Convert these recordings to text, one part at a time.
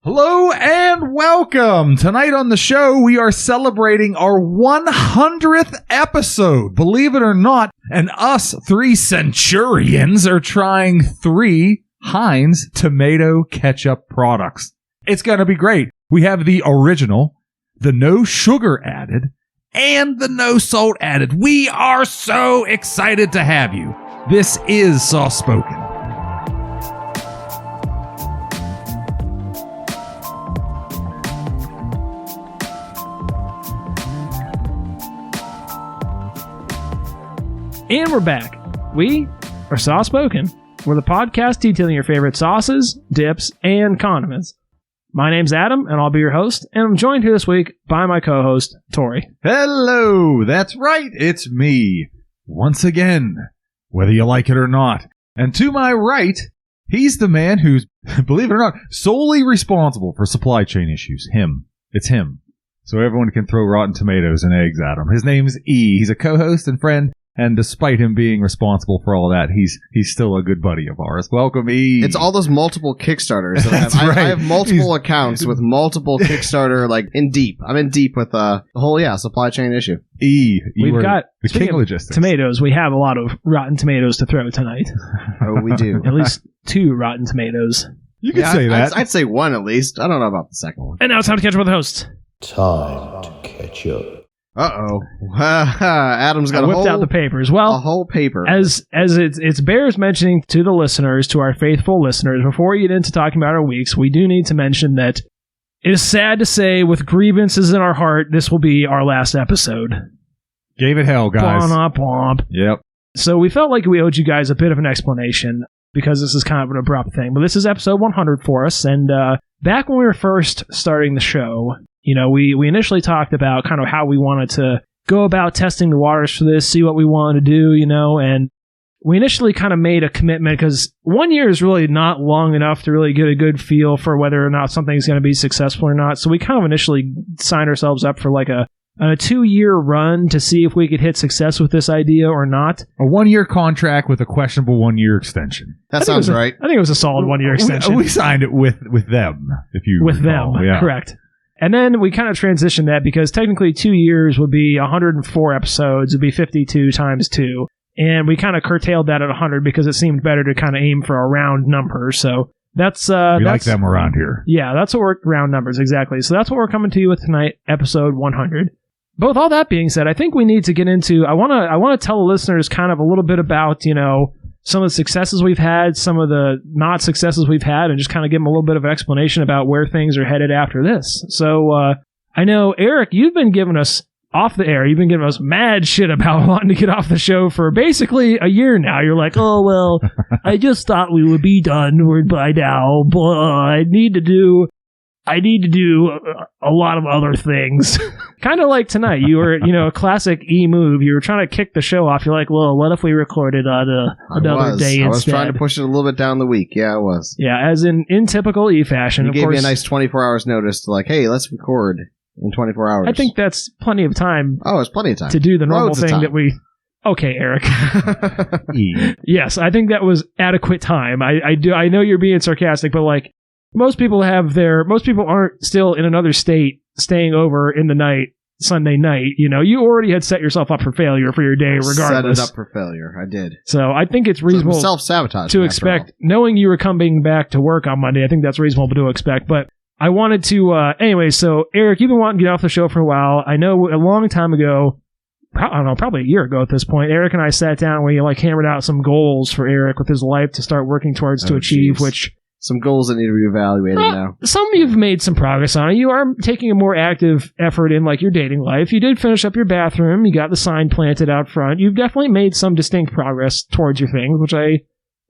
Hello and welcome! Tonight on the show, we are celebrating our 100th episode. Believe it or not, and us three centurions are trying 3 Heinz tomato ketchup products. It's gonna be great. We have the original, the no sugar added, and the no salt added. We are so excited to have you. This is Soft Spoken. And we're back. We are Soft Spoken. We're the podcast detailing your favorite sauces, dips, and condiments. My name's Adam, and I'll be your host, and I'm joined here this week by my co-host, Torey. Hello! That's right, it's me. Once again, whether you like it or not. And to my right, he's the man who's, believe it or not, solely responsible for supply chain issues. Him. It's him. So everyone can throw rotten tomatoes and eggs at him. His name's E. He's a co-host and friend. And despite him being responsible for all that, he's still a good buddy of ours. Welcome, E. It's all those multiple Kickstarters that I have. Right. I have multiple accounts with multiple Kickstarter, like in deep. I'm in deep with the whole supply chain issue. E. We've got the king of logistics. Tomatoes. We have a lot of rotten tomatoes to throw tonight. Oh, we do. At least 2 rotten tomatoes. You could say that. I'd say 1 at least. I don't know about the second one. And now it's time to catch up with the host. Time to catch up. Uh-oh. Adam's got I whipped out the papers. Well, a whole paper. As it bears mentioning to the listeners, to our faithful listeners, before we get into talking about our weeks, we do need to mention that it is sad to say, with grievances in our heart, this will be our last episode. Gave it hell, guys. Blomp, blomp. Yep. So we felt like we owed you guys a bit of an explanation, because this is kind of an abrupt thing. But this is episode 100 for us, and back when we were first starting the show, we initially talked about kind of how we wanted to go about testing the waters for this, see what we wanted to do, and we initially kind of made a commitment because 1 year is really not long enough to really get a good feel for whether or not something's going to be successful or not. So we kind of initially signed ourselves up for like a 2-year run to see if we could hit success with this idea or not. A 1-year contract with a questionable 1-year extension. That sounds right. I think it was a solid 1-year extension. We signed it with them, if you with recall. them, yeah. Correct. And then we kind of transitioned that because technically 2 years would be 104 episodes. It would be 52 times 2. And we kind of curtailed that at 100 because it seemed better to kind of aim for a round number. So that's... we like them around here. Yeah, that's what we're... Round numbers, exactly. So that's what we're coming to you with tonight, episode 100. But with all that being said, I think we need to get into... I want to tell the listeners kind of a little bit about, some of the successes we've had, some of the not successes we've had, and just kind of give them a little bit of an explanation about where things are headed after this. So, I know, Eric, you've been giving us, off the air, you've been giving us mad shit about wanting to get off the show for basically a year now. You're like, oh, well, I just thought we would be done by now, but I need to do a lot of other things. Kind of like tonight. You were, a classic E move. You were trying to kick the show off. You're like, well, what if we recorded on another day instead? I was trying to push it a little bit down the week. Yeah, I was. Yeah, as in typical E fashion. You gave me a nice 24 hours notice to like, hey, let's record in 24 hours. I think that's plenty of time. Oh, it's plenty of time. To do the normal thing that we... Okay, Eric. Yes, I think that was adequate time. I know you're being sarcastic, but like, most people aren't still in another state staying over in the night, Sunday night. You already had set yourself up for failure for your day regardless. Set it up for failure. I did. So I think it's reasonable self-sabotage to expect, knowing you were coming back to work on Monday, I think that's reasonable to expect. But I wanted to, anyway, so Eric, you've been wanting to get off the show for a while. I know a long time ago, I don't know, probably a year ago at this point, Eric and I sat down and we hammered out some goals for Eric with his life to start working towards to achieve, which... Some goals that need to be evaluated now. Some you've made some progress on. You are taking a more active effort in your dating life. You did finish up your bathroom. You got the sign planted out front. You've definitely made some distinct progress towards your things, which I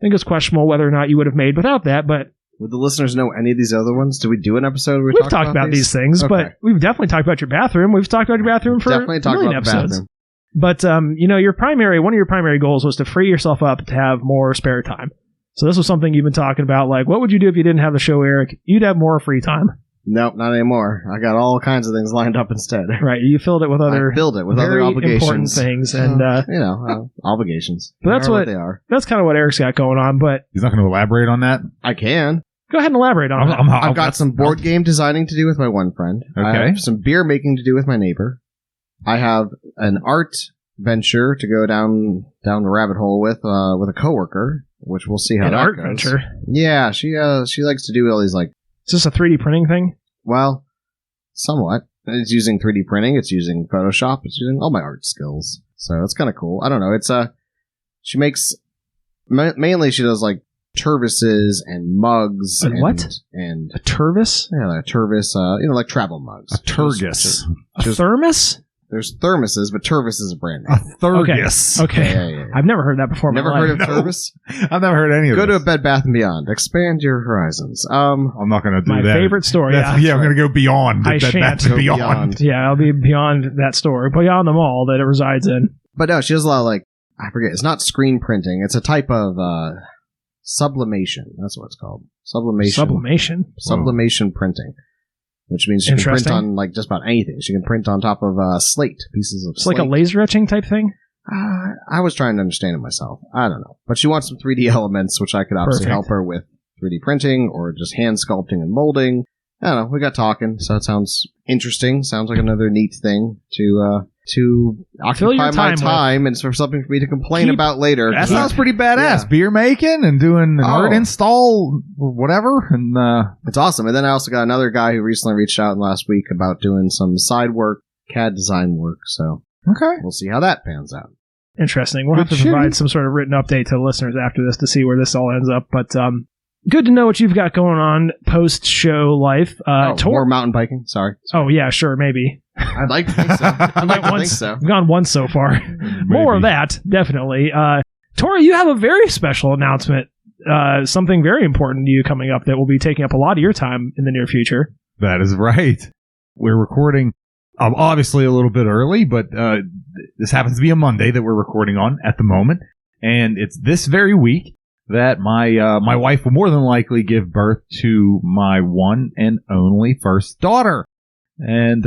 think is questionable whether or not you would have made without that. But would the listeners know any of these other ones? Did we do an episode where we've talked about these things? Okay. But we've definitely talked about your bathroom. We've talked about your bathroom for definitely talked about episodes. The But bathroom. one of your primary goals was to free yourself up to have more spare time. So this was something you've been talking about. Like, what would you do if you didn't have the show, Eric? You'd have more free time. Nope, not anymore. I got all kinds of things lined up instead. Right, you filled it with other obligations, important things, and obligations. But that's what they are. That's kind of what Eric's got going on. But he's not going to elaborate on that. I can. Go ahead and elaborate on that. I've got some board game designing to do with my one friend. Okay. I have some beer making to do with my neighbor. I have an art venture to go down the rabbit hole with a coworker, which we'll see how An that art goes. venture? Yeah, she likes to do all these, like, Is this a 3D printing thing? well, somewhat. It's using 3D printing. It's using Photoshop. It's using all my art skills. So it's kind of cool. I don't know. It's she makes mainly she does like turvises and mugs. And what? And A turvis? yeah, like a turvis. Like travel mugs. A turgis. A thermos? There's thermoses, but turvis is a brand A name. thurgis. Okay. Yeah. I've never heard that before. in my Never heard of life. turvis? I've never heard any of Go this. to a Bed Bath & Beyond. Expand your horizons. I'm not going to do My that. favorite story. Yeah, I'm going to go beyond. I shan't Bed Bath & go Beyond. beyond. Yeah, I'll be beyond that story, beyond the mall that it resides in. But no, she does a lot of, like, I forget. It's not screen printing. It's a type of sublimation. That's what it's called. Sublimation. Sublimation printing. Which means she can print Interesting. on, like, just about anything. She can print on top of slate, pieces of It's slate. like a laser etching type thing? I was trying to understand it myself. I don't know. But she wants some 3D elements, which I could obviously Perfect. help her with 3D printing or just hand sculpting and molding. I don't know. We got talking, so it sounds interesting. Sounds like another neat thing to Fill your occupy my time time and for something for me to complain Keep- about later. That sounds pretty badass. Yeah. Beer making and doing an art Oh. install or whatever. And It's awesome. And then I also got another guy who recently reached out last week about doing some side work, CAD design work. So okay. we'll see how that pans out. Interesting. We'll have to Good shit. provide some sort of written update to the listeners after this to see where this all ends up. But good to know what you've got going on post-show life. More mountain biking. Sorry. Oh, yeah, sure, maybe. I'd like to think so. I'd like to think so. We've gone once so far. More of that, definitely. Torey, you have a very special announcement, something very important to you coming up that will be taking up a lot of your time in the near future. That is right. We're recording obviously a little bit early, but this happens to be a Monday that we're recording on at the moment. And it's this very week that my wife will more than likely give birth to my one and only first daughter. And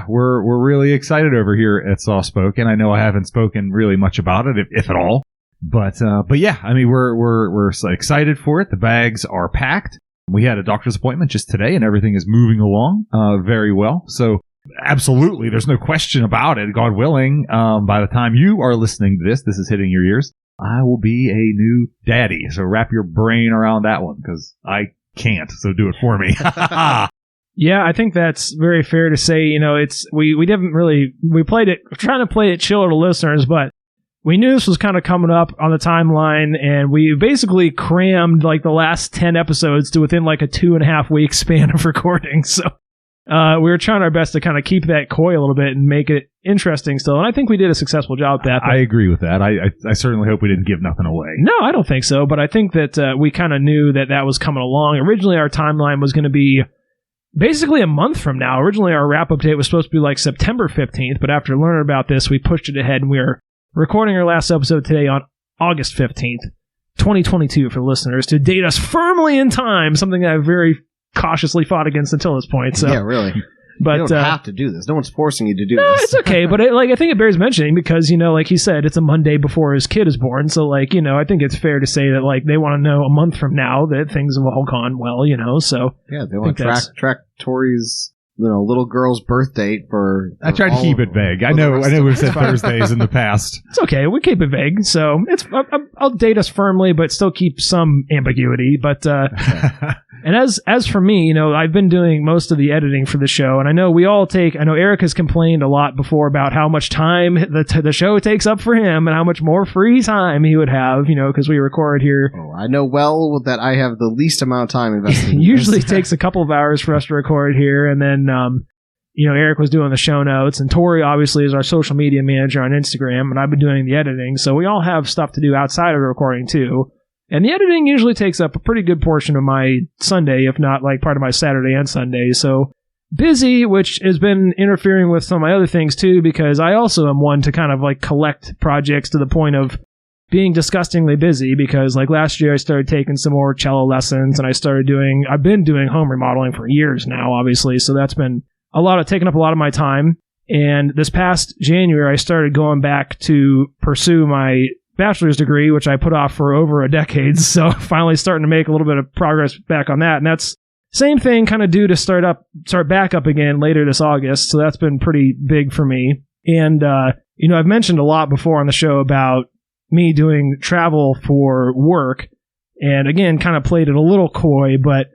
we're really excited over here at Soft Spoken. I know I haven't spoken really much about it, if at all. But yeah, I mean we're so excited for it. The bags are packed. We had a doctor's appointment just today, and everything is moving along very well. So absolutely, there's no question about it. God willing, by the time you are listening to this is hitting your ears, I will be a new daddy. So wrap your brain around that one, because I can't. So do it for me. Yeah, I think that's very fair to say. You know, it's we didn't really we played it trying to play it chill to listeners, but we knew this was kind of coming up on the timeline, and we basically crammed like the last 10 episodes to within like a 2.5 week span of recording. So we were trying our best to kind of keep that coy a little bit and make it interesting still. And I think we did a successful job at that. I agree with that. I certainly hope we didn't give nothing away. No, I don't think so. But I think that we kind of knew that was coming along. Originally, our timeline was going to be basically a month from now. Originally, our wrap-up date was supposed to be like September 15th. But after learning about this, we pushed it ahead, and we are recording our last episode today on August 15th, 2022 for listeners, to date us firmly in time, something that I've very cautiously fought against until this point. So, Yeah, really. but You don't have to do this. No one's forcing you to do no, this. it's okay. But I think it bears mentioning because, you know, like he said, it's a Monday before his kid is born. So, like, you know, I think it's fair to say that, like, they want to know a month from now that things have all gone well, you know. So, Yeah, they want to think that's- track Torey's little girl's birth date for. I tried to all- keep it vague. I for the know rest we've of said it's fine. Thursdays in the past. it's okay. We keep it vague. So, I'll date us firmly, but still keep some ambiguity. But, and as for me, you know, I've been doing most of the editing for the show, and I know Eric has complained a lot before about how much time the show takes up for him and how much more free time he would have, you know, because we record here. Oh, I know well that I have the least amount of time invested It in usually this. takes a couple of hours for us to record here, and then, you know, Eric was doing the show notes, and Torey obviously is our social media manager on Instagram, and I've been doing the editing, so we all have stuff to do outside of the recording too. And the editing usually takes up a pretty good portion of my Sunday, if not like part of my Saturday and Sunday. So busy, which has been interfering with some of my other things too, because I also am one to kind of like collect projects to the point of being disgustingly busy, because like last year I started taking some more cello lessons, and I've been doing home remodeling for years now, obviously. So that's been taking up a lot of my time. And this past January, I started going back to pursue my bachelor's degree, which I put off for over a decade. So finally starting to make a little bit of progress back on that. And that's same thing kind of due to start back up again later this August. So that's been pretty big for me. And, I've mentioned a lot before on the show about me doing travel for work. And again, kind of played it a little coy, but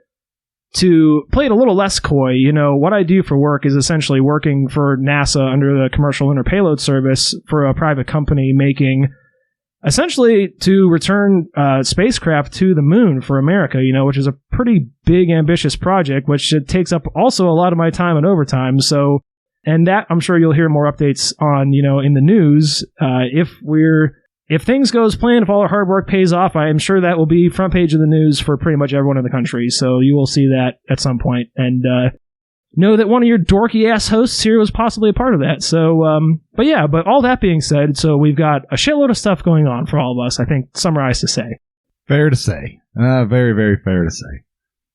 to play it a little less coy, what I do for work is essentially working for NASA under the Commercial Lunar Payload Service for a private company making essentially to return spacecraft to the moon for America, which is a pretty big, ambitious project, which it takes up also a lot of my time and overtime. So, and that I'm sure you'll hear more updates on, in the news. If things go as planned, if all our hard work pays off, I am sure that will be front page of the news for pretty much everyone in the country. So you will see that at some point. And know that one of your dorky ass hosts here was possibly a part of that. So, but all that being said, so we've got a shitload of stuff going on for all of us, I think, summarized to say. Fair to say. Very, very fair to say.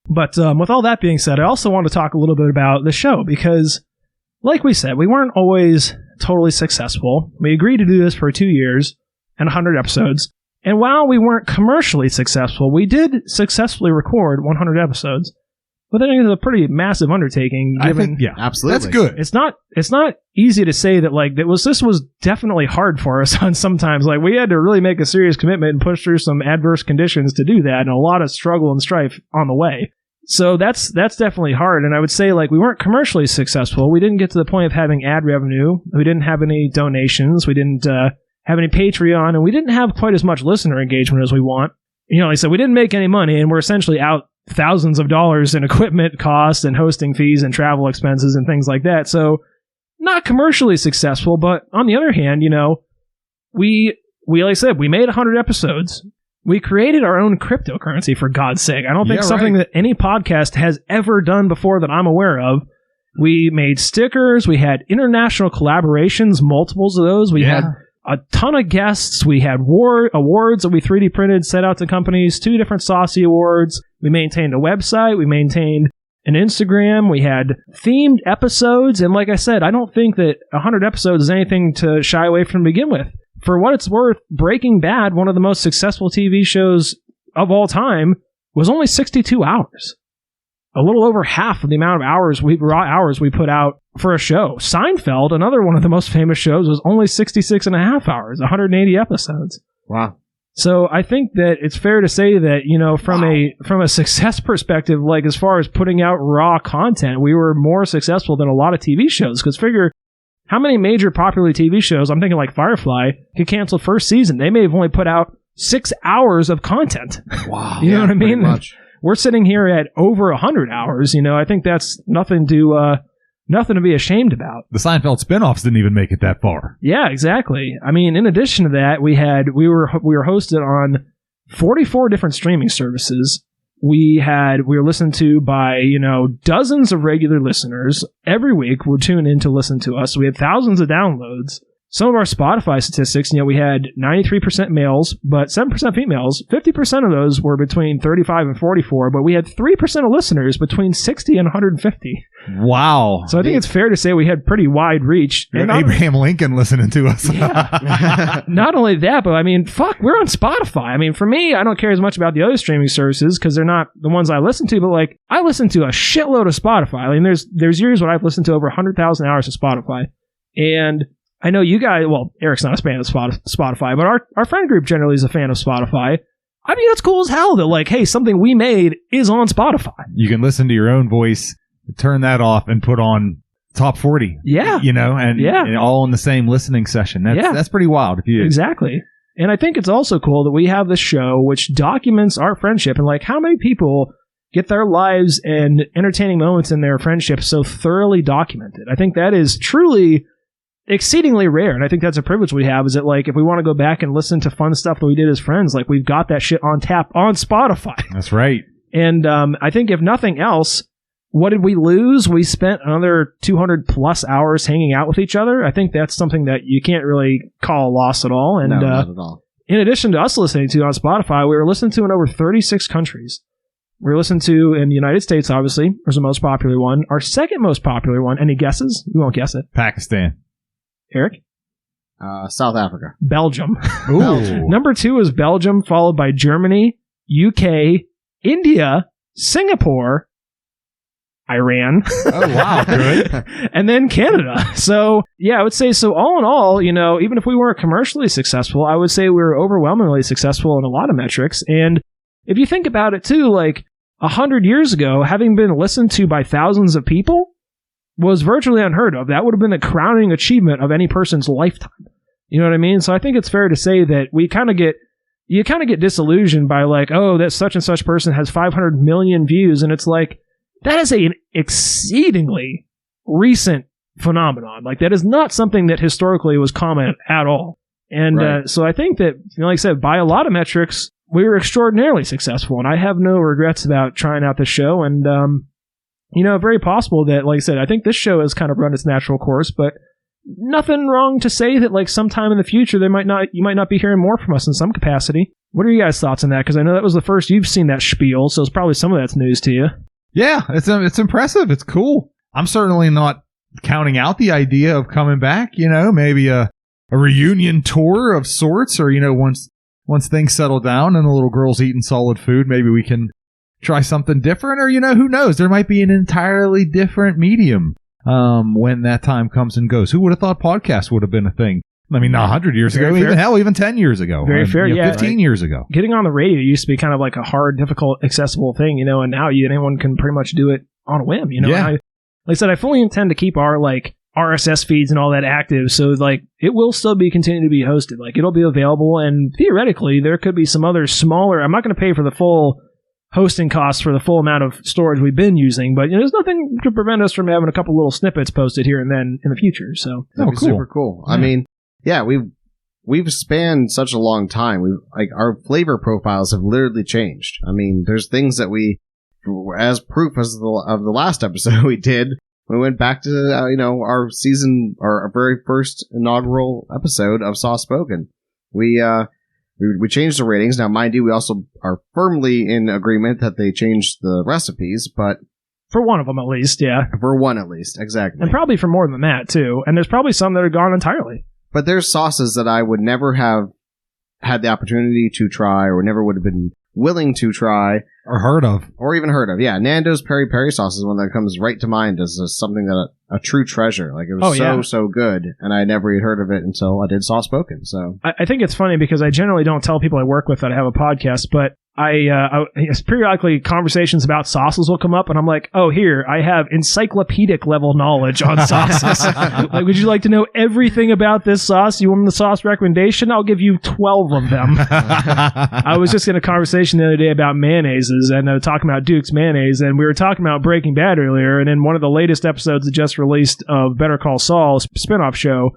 But with all that being said, I also want to talk a little bit about the show because, like we said, we weren't always totally successful. We agreed to do this for 2 years and 100 episodes. And while we weren't commercially successful, we did successfully record 100 episodes. But I think it's a pretty massive undertaking. Given, yeah, absolutely. That's good. It's not easy to say that this was definitely hard for us on sometimes. Like we had to really make a serious commitment and push through some adverse conditions to do that, and a lot of struggle and strife on the way. So that's definitely hard. And I would say we weren't commercially successful. We didn't get to the point of having ad revenue. We didn't have any donations. We didn't have any Patreon, and we didn't have quite as much listener engagement as we want. Like I said, we didn't make any money, and we're essentially out thousands of dollars in equipment costs and hosting fees and travel expenses and things like that. So not commercially successful, but on the other hand, we like I said, we made 100 episodes. We created our own cryptocurrency, for God's sake. I don't think something that any podcast has ever done before that I'm aware of. We made stickers. We had international collaborations, multiples of those. We had a ton of guests. We had awards that we 3D printed, set out to companies, 2 different Saucy Awards. We maintained a website. We maintained an Instagram. We had themed episodes. And like I said, I don't think that 100 episodes is anything to shy away from to begin with. For what it's worth, Breaking Bad, one of the most successful TV shows of all time, was only 62 hours. A little over half of the amount of raw hours we put out for a show. Seinfeld, another one of the most famous shows, was only 66 and a half hours, 180 episodes. Wow. So I think that it's fair to say that, from a success perspective, as far as putting out raw content, we were more successful than a lot of TV shows. Because figure, how many major popular TV shows, I'm thinking like Firefly, could cancel first season? They may have only put out 6 hours of content. Wow. You know what I mean? Pretty much. We're sitting here at over 100 hours. I think that's nothing to be ashamed about. The Seinfeld spinoffs didn't even make it that far. Yeah, exactly. I mean, in addition to that, we were hosted on 44 different streaming services. We were listened to by, dozens of regular listeners. Every week would tune in to listen to us. We had thousands of downloads. Some of our Spotify statistics, we had 93% males, but 7% females. 50% of those were between 35 and 44, but we had 3% of listeners between 60 and 150. Wow. So I think it's fair to say we had pretty wide reach. And Abraham Lincoln listening to us. Yeah. Not only that, but we're on Spotify. I mean, for me, I don't care as much about the other streaming services because they're not the ones I listen to, but I listen to a shitload of Spotify. I mean, there's years when I've listened to over 100,000 hours of Spotify. And I know you guys, Eric's not a fan of Spotify, but our friend group generally is a fan of Spotify. I mean, that's cool as hell that hey, something we made is on Spotify. You can listen to your own voice, turn that off, and put on top 40. Yeah. And all in the same listening session. That's pretty wild. Exactly. And I think it's also cool that we have this show which documents our friendship and how many people get their lives and entertaining moments in their friendship so thoroughly documented. I think that is truly exceedingly rare, and I think that's a privilege we have, is that if we want to go back and listen to fun stuff that we did as friends, we've got that shit on tap on Spotify. That's right. And I think if nothing else, what did we lose? We spent another 200 plus hours hanging out with each other. I think that's something that you can't really call a loss at all. And no, not at all. In addition to us listening to on Spotify, we were listened to in over 36 countries. We were listened to in the United States, obviously, was the most popular one. Our second most popular one, any guesses? We won't guess it. Pakistan. Eric? South Africa. Belgium. Ooh. Number 2 is Belgium, followed by Germany, UK, India, Singapore, Iran. Oh, wow. Good. And then Canada. So, yeah, I would say, so all in all, even if we weren't commercially successful, I would say we were overwhelmingly successful in a lot of metrics. And if you think about it too, like 100 years ago, having been listened to by thousands of people was virtually unheard of. That would have been the crowning achievement of any person's lifetime. You know what I mean? So I think it's fair to say that you kind of get disillusioned by like, oh, that such and such person has 500 million views. And it's like, that is an exceedingly recent phenomenon. Like, that is not something that historically was common at all. And Right. So I think that, like I said, by a lot of metrics, we were extraordinarily successful. And I have no regrets about trying out the show. And, very possible that, like I said, I think this show has kind of run its natural course, but nothing wrong to say that, like, sometime in the future, you might not be hearing more from us in some capacity. What are you guys' thoughts on that? Because I know that was the first you've seen that spiel, so it's probably some of that's news to you. Yeah, it's impressive. It's cool. I'm certainly not counting out the idea of coming back, maybe a reunion tour of sorts, or, once things settle down and the little girl's eating solid food, maybe we can try something different, or, who knows? There might be an entirely different medium when that time comes and goes. Who would have thought podcasts would have been a thing? I mean, not 100 years Very ago, fair. even 10 years ago. Very fair, yeah. 15 years ago. Getting on the radio used to be kind of like a hard, difficult, accessible thing, and now anyone can pretty much do it on a whim, Yeah. And like I said, I fully intend to keep our, like, RSS feeds and all that active, so, like, it will still be continuing to be hosted. Like, it'll be available, and theoretically, there could be some other smaller... I'm not going to pay for the full hosting costs for the full amount of storage we've been using, but there's nothing to prevent us from having a couple little snippets posted here and then in the future, so... That'd be cool. super cool. Yeah. I mean, yeah, we've spanned such a long time. Our flavor profiles have literally changed. I mean, there's things that we, as proof of the last episode we did, we went back to our season, our very first inaugural episode of Soft Spoken. We changed the ratings. Now, mind you, we also are firmly in agreement that they changed the recipes, but For one of them, at least, yeah. for one at least, exactly. And probably for more than that, too. And there's probably some that are gone entirely. But there's sauces that I would never have had the opportunity to try, or never would have been willing to try, Or heard of. or even heard of. Yeah, Nando's peri peri sauce is one that comes right to mind as something that a true treasure. Like, it was so good, and I never had heard of it until I did Soft Spoken. So I think it's funny because I generally don't tell people I work with that I have a podcast, but periodically conversations about sauces will come up, and I'm like, oh, here, I have encyclopedic level knowledge on sauces. Like, would you like to know everything about this sauce? You want the sauce recommendation? I'll give you 12 of them. I was just in a conversation the other day about mayonnaises, and talking about Duke's mayonnaise, and we were talking about Breaking Bad earlier, and in one of the latest episodes that just released of Better Call Saul, spinoff show,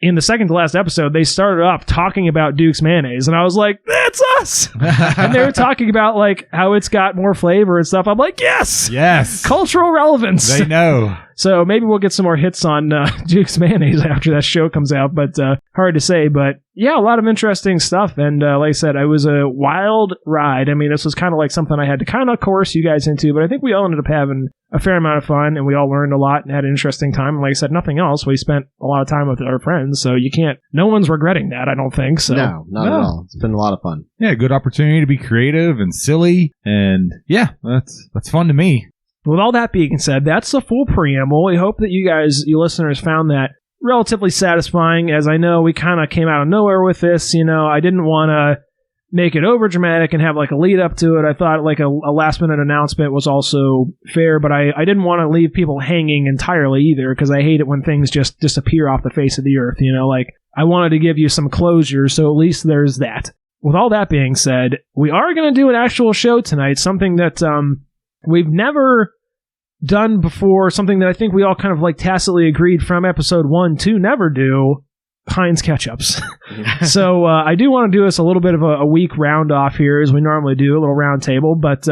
in the second to last episode, they started off talking about Duke's mayonnaise, and I was like, that's us! And they were talking about, like, how it's got more flavor and stuff. I'm like, yes! Yes. Cultural relevance! They know. So maybe we'll get some more hits on Duke's mayonnaise after that show comes out, but hard to say. But yeah, a lot of interesting stuff. And like I said, it was a wild ride. I mean, this was kind of like something I had to kind of coerce you guys into, but I think we all ended up having a fair amount of fun, and we all learned a lot and had an interesting time. And like I said, nothing else. We spent a lot of time with our friends, so no one's regretting that, I don't think. So no, not at all. It's been a lot of fun. Yeah, good opportunity to be creative and silly, and yeah, that's fun to me. With all that being said, that's the full preamble. We hope that you listeners, found that relatively satisfying, as I know we kind of came out of nowhere with this. I didn't want to make it over dramatic and have like a lead up to it. I thought like a last minute announcement was also fair, but I didn't want to leave people hanging entirely either, because I hate it when things just disappear off the face of the earth. Like, I wanted to give you some closure, so at least there's that. With all that being said, we are going to do an actual show tonight, something that we've never done before, something that I think we all kind of like tacitly agreed from episode 1 to never do, Heinz Ketchups. So I do want to do us a little bit of a week round off here, as we normally do, a little round table, but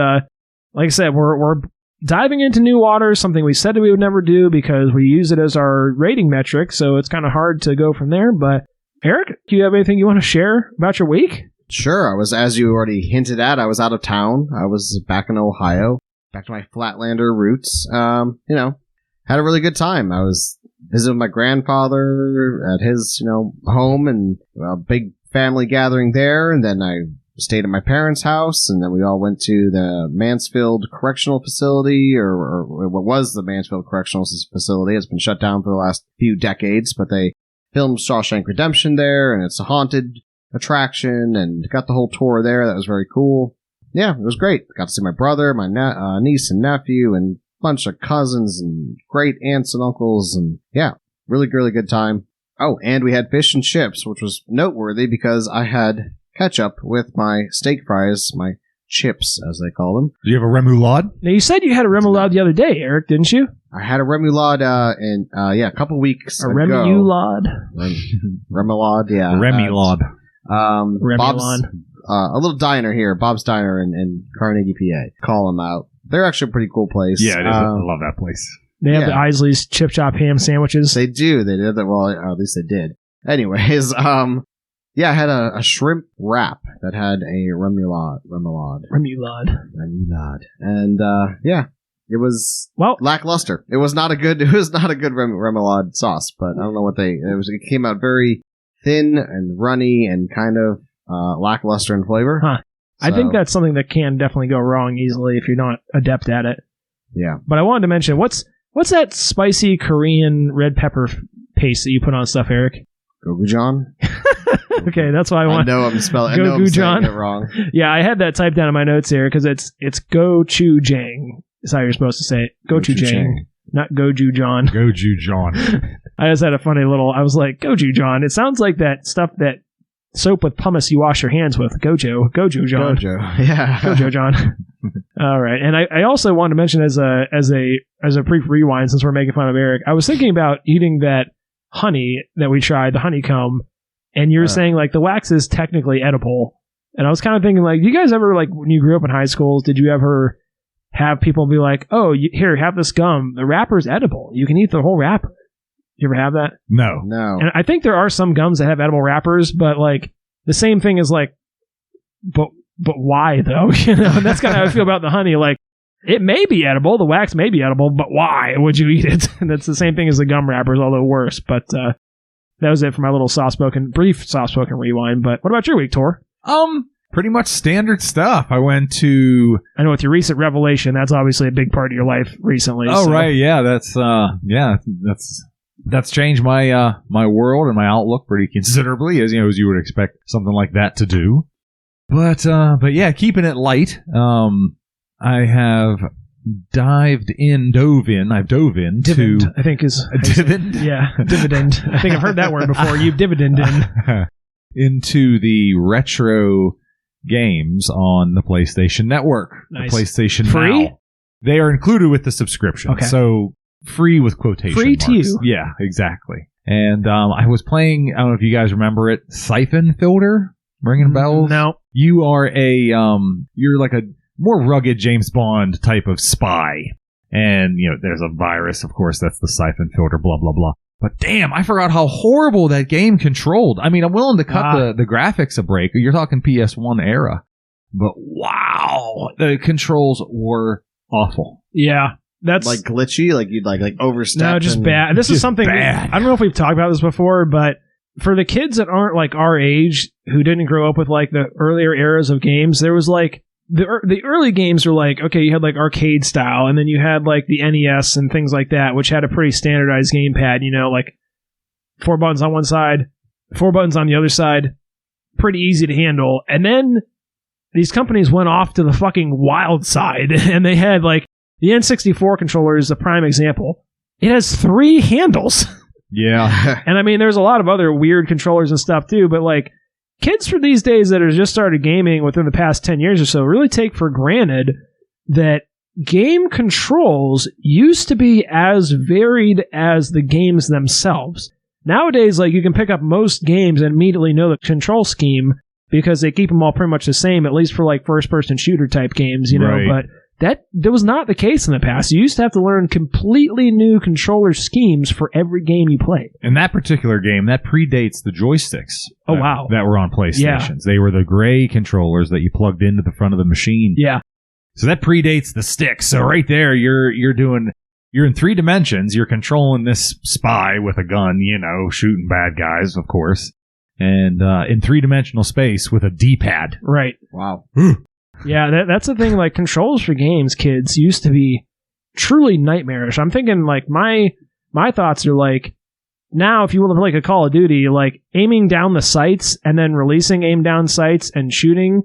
like I said, we're diving into new waters, something we said we would never do because we use it as our rating metric, so it's kind of hard to go from there. But Eric, do you have anything you want to share about your week? Sure. I was, as you already hinted at, I was out of town. I was back in Ohio, back to my Flatlander roots. Had a really good time. I was visited my grandfather at his, home, and a big family gathering there. And then I stayed at my parents' house, and then we all went to the Mansfield Correctional Facility, or what was the Mansfield Correctional Facility. It's been shut down for the last few decades, but they filmed Shawshank Redemption there, and it's a haunted attraction, and got the whole tour there. That was very cool. Yeah, it was great. Got to see my brother, my niece and nephew, and a bunch of cousins, and great aunts and uncles, and yeah, really, really good time. Oh, and we had fish and chips, which was noteworthy because I had ketchup with my steak fries, my chips, as they call them. Do you have a remoulade? Now, you said you had a remoulade the other day, Eric, didn't you? I had a remoulade a couple weeks ago. Remoulade. Remoulade, yeah. Remoulade. Bob's, a little diner here, Bob's Diner in Carnegie, PA. Call them out. They're actually a pretty cool place. Yeah, it is. I love that place. They have the Isley's Chip Chop ham sandwiches. They do. They did that. Well, or at least they did. Anyways, I had a shrimp wrap that had a remoulade. And, it was lackluster. It was not a good remoulade sauce, but I don't know what it came out very thin and runny and kind of, lackluster in flavor. Huh. So, I think that's something that can definitely go wrong easily if you're not adept at it. Yeah. But I wanted to mention, what's that spicy Korean red pepper paste that you put on stuff, Eric? Gochujang? Okay, that's why I want. I know I'm saying it wrong. Yeah, I had that typed down in my notes here because it's gochujang. Is how you're supposed to say it. Gochujang, not gochujang. Gochujang. I just had a funny little. I was like, gochujang. It sounds like that stuff that soap with pumice you wash your hands with. Gochujang. Yeah. Gochujang. All right, and I also wanted to mention as a brief rewind, since we're making fun of Eric, I was thinking about eating that honey that we tried, the honeycomb, and you're saying like the wax is technically edible, and I was kind of thinking like, you guys ever, like when you grew up in high schools, did you ever have people be like, oh, here, have this gum, the wrapper's edible, you can eat the whole wrapper? You ever have that? No. And I think there are some gums that have edible wrappers, but like the same thing is like, but why though? And that's kind of how I feel about the honey. Like, it may be edible, the wax may be edible, but why would you eat it? And that's the same thing as the gum wrappers, although worse. But that was it for my little brief soft-spoken rewind. But what about your week, Tor? Pretty much standard stuff. I know with your recent revelation, that's obviously a big part of your life recently. Oh, so. Right, yeah, that's changed my my world and my outlook pretty considerably, as you would expect something like that to do. But yeah, keeping it light. I have dove in. Dividend, I think is dividend. Yeah, dividend. I think I've heard that word before. You've dividended into the retro games on the PlayStation Network. Nice. The PlayStation free. Now. They are included with the subscription. Okay. So free with quotation free marks. To you. Yeah, exactly. And I was playing. I don't know if you guys remember it. Siphon Filter. Ringing bells? No. You are you're like a more rugged James Bond type of spy. And, there's a virus, of course, that's the siphon filter, blah, blah, blah. But damn, I forgot how horrible that game controlled. I mean, I'm willing to cut the graphics a break. You're talking PS1 era. But wow, the controls were awful. Yeah. That's like glitchy, like you'd like overstep. No, just bad. This is something bad. I don't know if we've talked about this before, but for the kids that aren't like our age, who didn't grow up with like the earlier eras of games, there was like the early games were like, okay, you had like arcade style, and then you had like the NES and things like that, which had a pretty standardized gamepad, like 4 buttons on one side, 4 buttons on the other side, pretty easy to handle. And then these companies went off to the fucking wild side, and they had like the N64 controller is a prime example. It has 3 handles. Yeah. And I mean, there's a lot of other weird controllers and stuff too, but like kids for these days that have just started gaming within the past 10 years or so really take for granted that game controls used to be as varied as the games themselves. Nowadays, like, you can pick up most games and immediately know the control scheme because they keep them all pretty much the same, at least for like first-person shooter type games, right. But that was not the case in the past. You used to have to learn completely new controller schemes for every game you played. And that particular game, that predates the joysticks. Oh, wow. That were on PlayStations. Yeah. They were the gray controllers that you plugged into the front of the machine. Yeah. So that predates the sticks. So right there, you're doing you're in 3 dimensions. You're controlling this spy with a gun, shooting bad guys, of course. And in 3-dimensional space with a D-pad. Right. Wow. Yeah, that's the thing. Like, controls for games, kids, used to be truly nightmarish. I'm thinking, like, my thoughts are like, now if you want to play like a Call of Duty, like aiming down the sights and then releasing aim down sights and shooting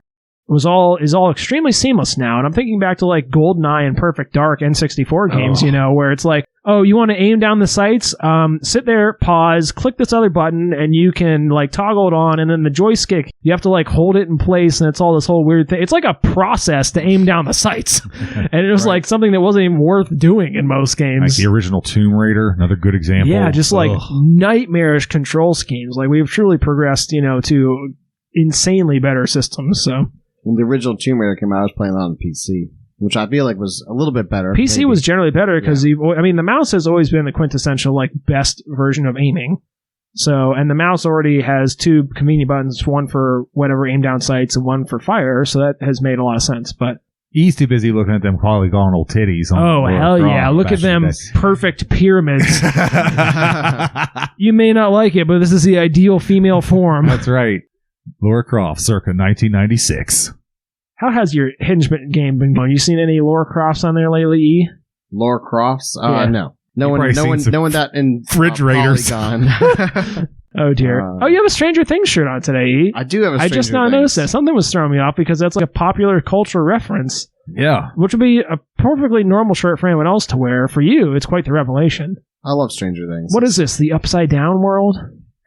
is all extremely seamless now. And I'm thinking back to like GoldenEye and Perfect Dark N64 games, where it's like, oh, you want to aim down the sights? Sit there, pause, click this other button, and you can like toggle it on. And then the joystick, you have to like hold it in place, and it's all this whole weird thing. It's like a process to aim down the sights, and it was like something that wasn't even worth doing in most games. Like the original Tomb Raider, another good example. Yeah, just like nightmarish control schemes. Like we've truly progressed, to insanely better systems. So. When the original Tomb Raider came out, I was playing that on PC, which I feel like was a little bit better. PC maybe. was generally better because, the mouse has always been the quintessential, like, best version of aiming. So, and the mouse already has 2 convenient buttons, one for whatever aim down sights and one for fire, so that has made a lot of sense. But he's too busy looking at them polygonal titties. Hell yeah. Look at them perfect pyramids. You may not like it, but this is the ideal female form. That's right. Lara Croft, circa 1996. How has your hingement game been going? You seen any Lara Crofts on there lately, E? Lara Crofts? Yeah. No. No one that in refrigerators. Polygon. Oh dear. You have a Stranger Things shirt on today, E. I do have a Stranger I just now noticed that. Something was throwing me off because that's like a popular culture reference. Yeah. Which would be a perfectly normal shirt for anyone else to wear. For you, it's quite the revelation. I love Stranger Things. What is this? The Upside Down world?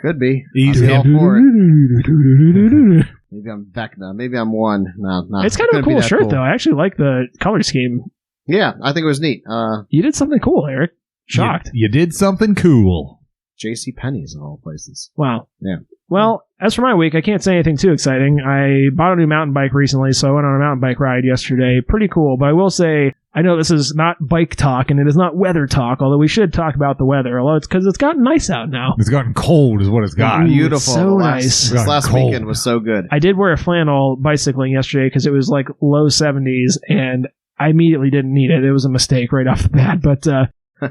Could be. Easy. All for it. Maybe I'm Vecna. Maybe I'm one. No. It's kind of a cool shirt, though. I actually like the color scheme. Yeah, I think it was neat. You did something cool, Eric. Shocked. You did something cool. J.C. Penney's of all places. Wow. Yeah. Well, as for my week, I can't say anything too exciting. I bought a new mountain bike recently, so I went on a mountain bike ride yesterday. Pretty cool, but I will say, I know this is not bike talk and it is not weather talk, although we should talk about the weather, although it's because it's gotten nice out now. It's gotten cold is what it's gotten. Beautiful. So nice. This last weekend was so good. I did wear a flannel bicycling yesterday because it was like low 70s, and I immediately didn't need it. It was a mistake right off the bat, but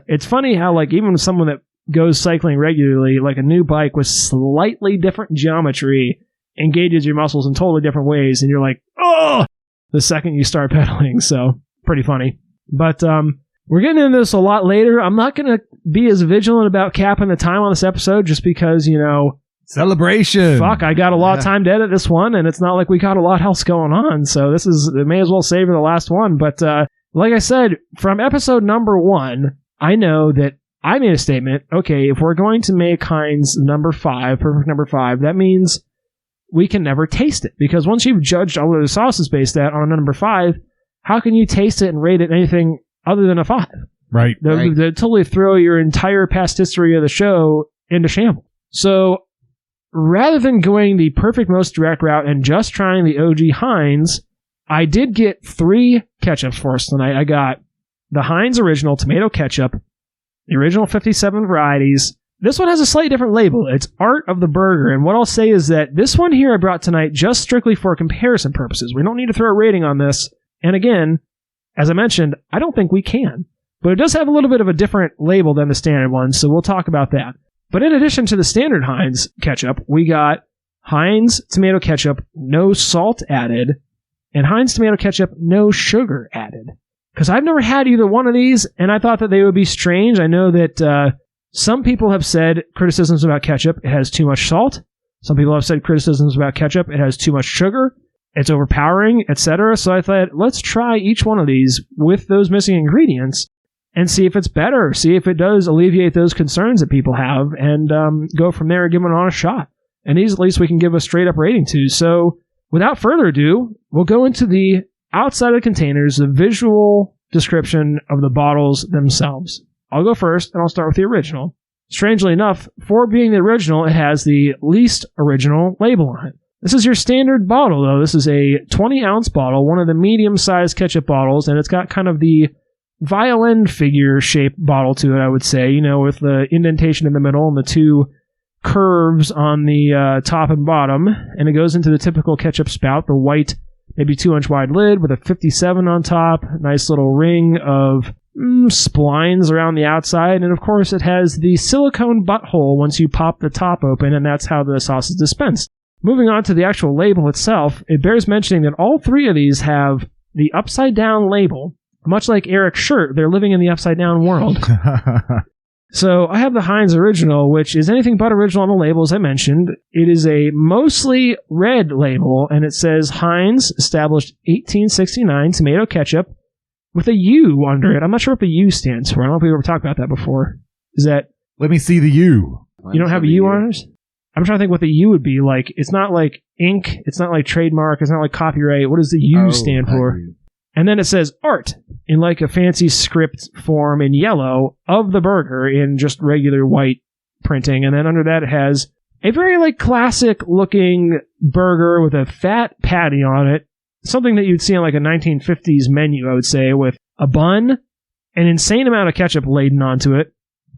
it's funny how like even someone that goes cycling regularly, like a new bike with slightly different geometry engages your muscles in totally different ways, and you're like, oh, the second you start pedaling. So pretty funny. But we're getting into this a lot later. I'm not going to be as vigilant about capping the time on this episode just because, celebration. Fuck, I got a lot of time to edit this one, and it's not like we got a lot else going on. So it may as well savor the last one. But like I said, from episode number 1, I know that I made a statement. Okay, if we're going to make Heinz number 5, perfect number 5, that means we can never taste it. Because once you've judged all of the sauces based on a number 5, how can you taste it and rate it anything other than a 5? Right. They totally throw your entire past history of the show into shambles. So rather than going the perfect most direct route and just trying the OG Heinz, I did get 3 ketchups for us tonight. I got the Heinz original tomato ketchup, the original 57 varieties. This one has a slightly different label. It's Art of the Burger. And what I'll say is that this one here I brought tonight just strictly for comparison purposes. We don't need to throw a rating on this. And again, as I mentioned, I don't think we can. But it does have a little bit of a different label than the standard one, so we'll talk about that. But in addition to the standard Heinz ketchup, we got Heinz tomato ketchup, no salt added, and Heinz tomato ketchup, no sugar added. Because I've never had either one of these, and I thought that they would be strange. I know that some people have said criticisms about ketchup, it has too much salt. Some people have said criticisms about ketchup, it has too much sugar. It's overpowering, etc. So I thought, let's try each one of these with those missing ingredients and see if it's better, see if it does alleviate those concerns that people have, and go from there and give them an honest shot. And these, at least, we can give a straight-up rating to. So without further ado, we'll go into the outside of the containers, the visual description of the bottles themselves. I'll go first, and I'll start with the original. Strangely enough, for being the original, it has the least original label on it. This is your standard bottle, though. This is a 20-ounce bottle, one of the medium-sized ketchup bottles, and it's got kind of the violin figure-shaped bottle to it, I would say, with the indentation in the middle and the 2 curves on the top and bottom. And it goes into the typical ketchup spout, the white, maybe 2-inch wide lid with a 57 on top, nice little ring of splines around the outside, and of course it has the silicone butthole once you pop the top open, and that's how the sauce is dispensed. Moving on to the actual label itself, it bears mentioning that all three of these have the upside down label. Much like Eric's shirt, they're living in the upside down world. So I have the Heinz original, which is anything but original on the label, as I mentioned. It is a mostly red label, and it says Heinz, established 1869, tomato ketchup, with a U under it. I'm not sure what the U stands for. I don't know if we've ever talked about that before. Is that... Let me see the U. You don't have a U on it? I'm trying to think what the U would be like. It's not like ink. It's not like trademark. It's not like copyright. What does the U stand for? And then it says art in like a fancy script form in yellow of the burger in just regular white printing. And then under that it has a very like classic looking burger with a fat patty on it. Something that you'd see on like a 1950s menu, I would say, with a bun, an insane amount of ketchup laden onto it,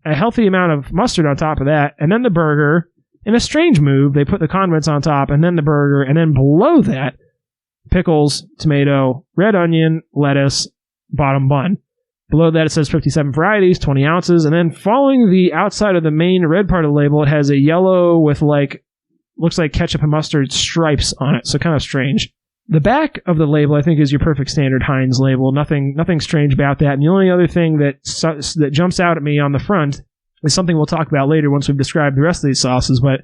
a healthy amount of mustard on top of that, and then the burger. In a strange move, they put the condiments on top, and then the burger, and then below that, pickles, tomato, red onion, lettuce, bottom bun. Below that it says 57 varieties, 20 ounces, and then following the outside of the main red part of the label, it has a yellow with like, looks like ketchup and mustard stripes on it, so kind of strange. The back of the label, I think, is your perfect standard Heinz label. Nothing strange about that. And the only other thing that jumps out at me on the front is something we'll talk about later once we've described the rest of these sauces, but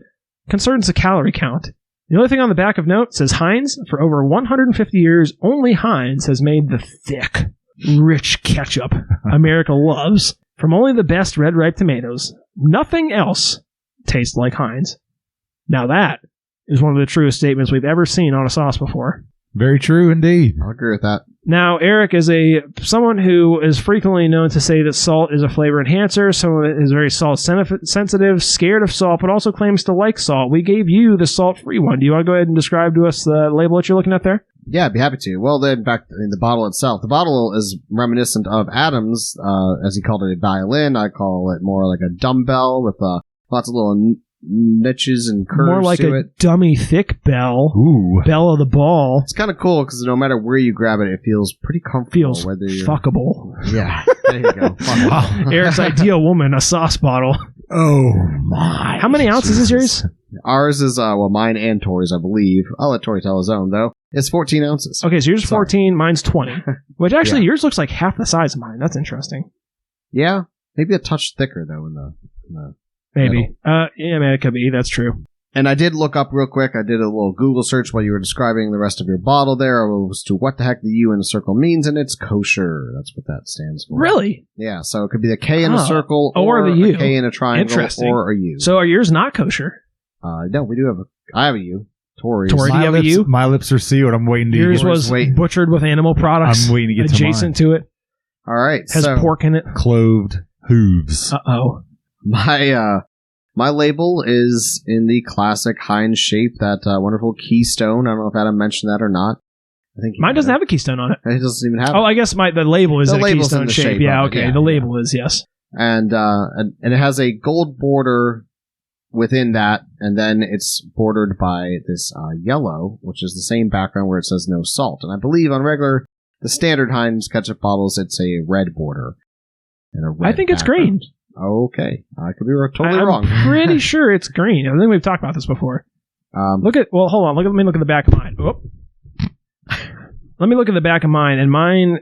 concerns the calorie count. The only thing on the back of note says Heinz. For over 150 years, only Heinz has made the thick, rich ketchup America loves from only the best red ripe tomatoes. Nothing else tastes like Heinz. Now that is one of the truest statements we've ever seen on a sauce before. Very true indeed. I'll agree with that. Now, Eric is someone who is frequently known to say that salt is a flavor enhancer. Someone that is very salt sensitive, scared of salt, but also claims to like salt. We gave you the salt-free one. Do you want to go ahead and describe to us the label that you're looking at there? Yeah, I'd be happy to. Well, in fact, the bottle itself. The bottle is reminiscent of Adam's, as he called it, a violin. I call it more like a dumbbell with lots of little niches and curves more like to a it. dummy thick bell. Ooh. Bell of the ball. It's kind of cool because no matter where you grab it, it feels pretty comfortable. Feels whether you're... fuckable. Yeah, there you go. Wow. Eric's ideal woman, a sauce bottle. Oh my. How many ounces is yours? Ours is, mine and Torey's, I believe. I'll let Torey tell his own, though. It's 14 ounces. Okay, so yours is 14, mine's 20. Which actually, Yeah. yours looks like half the size of mine. That's interesting. Yeah, maybe a touch thicker, though, in the Maybe. Yeah, man, it could be. That's true. And I did look up real quick. I did a little Google search while you were describing the rest of your bottle there as to what the heck the U in the circle means, and it's kosher. That's what that stands for. Really? Yeah, so it could be the K in a Oh, circle or the a U. K in a triangle Interesting. or a U. So are yours not kosher? No, we do have I have a U. Torey's. Torey, do you have a U? My lips are sealed. I'm waiting to Yours get was wait. butchered with animal products. I'm waiting to get adjacent to it. All right, Has so pork in it. cloved hooves. Uh-oh. my label is in the classic Heinz shape, that wonderful keystone. I don't know if Adam mentioned that or not. I think Mine doesn't have a keystone on it. It doesn't even have Oh, I guess the label is The in a label's keystone in the shape. shape Yeah, of it, okay. yeah, The label is, yes. and it has a gold border within that, and then it's bordered by this yellow, which is the same background where it says no salt. And I believe on the standard Heinz ketchup bottles, it's a red border. And a red I think it's background. green. Okay, I could be totally I'm wrong. pretty sure it's green. I think we've talked about this before. Hold on. Let me look at the back of mine. Whoop. Let me look at the back of mine, and mine,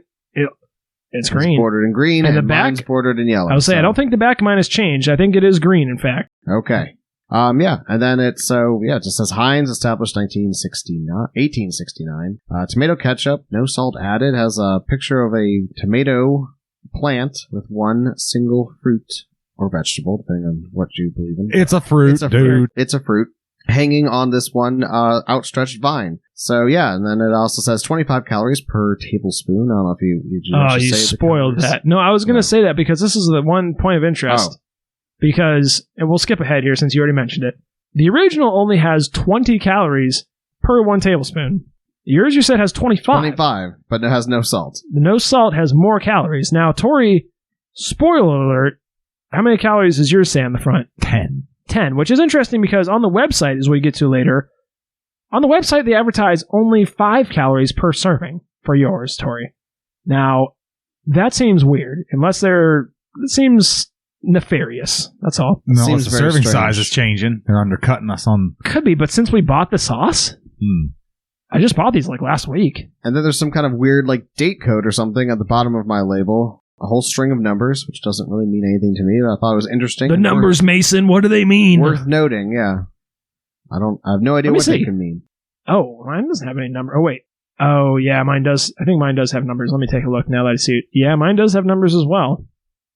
it's green. It's bordered in green, And and the mine's back- bordered in yellow. I would say so- I don't think the back of mine has changed. I think it is green, in fact. Okay. Yeah, and then it just says Heinz, established 1869. Tomato ketchup, no salt added, has a picture of a tomato plant with one single fruit or vegetable, depending on what you believe in. It's a fruit, dude. It's a fruit hanging on this one outstretched vine. So yeah, and then it also says 25 calories per tablespoon. I don't know if you You spoiled that. No, I was going to say that because this is the one point of interest. Oh. Because, and we'll skip ahead here since you already mentioned it. The original only has 20 calories per 1 tablespoon. Yours, you said, has 25. 25, but it has no salt. The no salt has more calories. Now, Torey, spoiler alert, how many calories does yours say on the front? 10. 10, which is interesting because on the website, as we get to later, on the website they advertise only 5 calories per serving for yours, Torey. Now, That seems weird. It seems nefarious. That's all. No, Seems the very serving strange. size is changing. They're undercutting us on. Could be, but since we bought the sauce, I just bought these like last week. And then there's some kind of weird like date code or something at the bottom of my label. A whole string of numbers, which doesn't really mean anything to me, but I thought it was interesting. The numbers, Mason, what do they mean? Worth noting, yeah. I have no idea Let me what they see. can mean. Oh, mine doesn't have any number. Oh, wait. Oh, yeah, mine does. I think mine does have numbers. Let me take a look now that I see it. Yeah, mine does have numbers as well.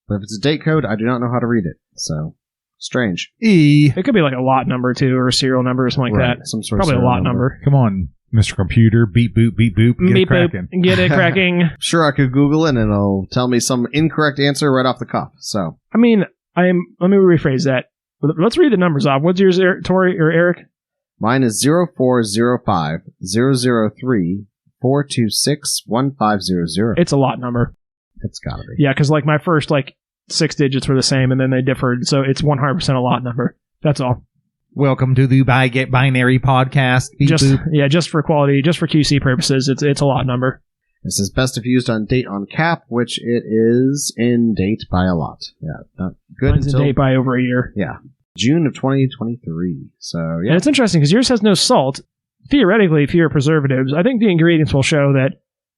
But if it's a date code, I do not know how to read it. So, strange. E. It could be like a lot number, too, or a serial number or something like Right, that. some sort Probably of a lot serial number. Come on, Mr. Computer. Beep, boop, get Beep, it cracking. boop, get it cracking. Sure, I could Google it and it'll tell me some incorrect answer right off the cuff. So, I mean, let me rephrase that. Let's read the numbers off. What's yours, Torey or Eric? mine is 0405 003 426 1500. It's a lot number. It's gotta be. Yeah, because like my first like 6 digits were the same and then they differed. So it's 100% a lot number. That's all. Welcome to the Binary Podcast. Beep, boop. Just for quality, just for QC purposes, it's a lot number. This is best if used on date on cap, which it is in date by a lot. Yeah, not good Mine's until a date by over a year. June of 2023. So, yeah. And it's interesting because yours has no salt. Theoretically, fewer preservatives. I think the ingredients will show that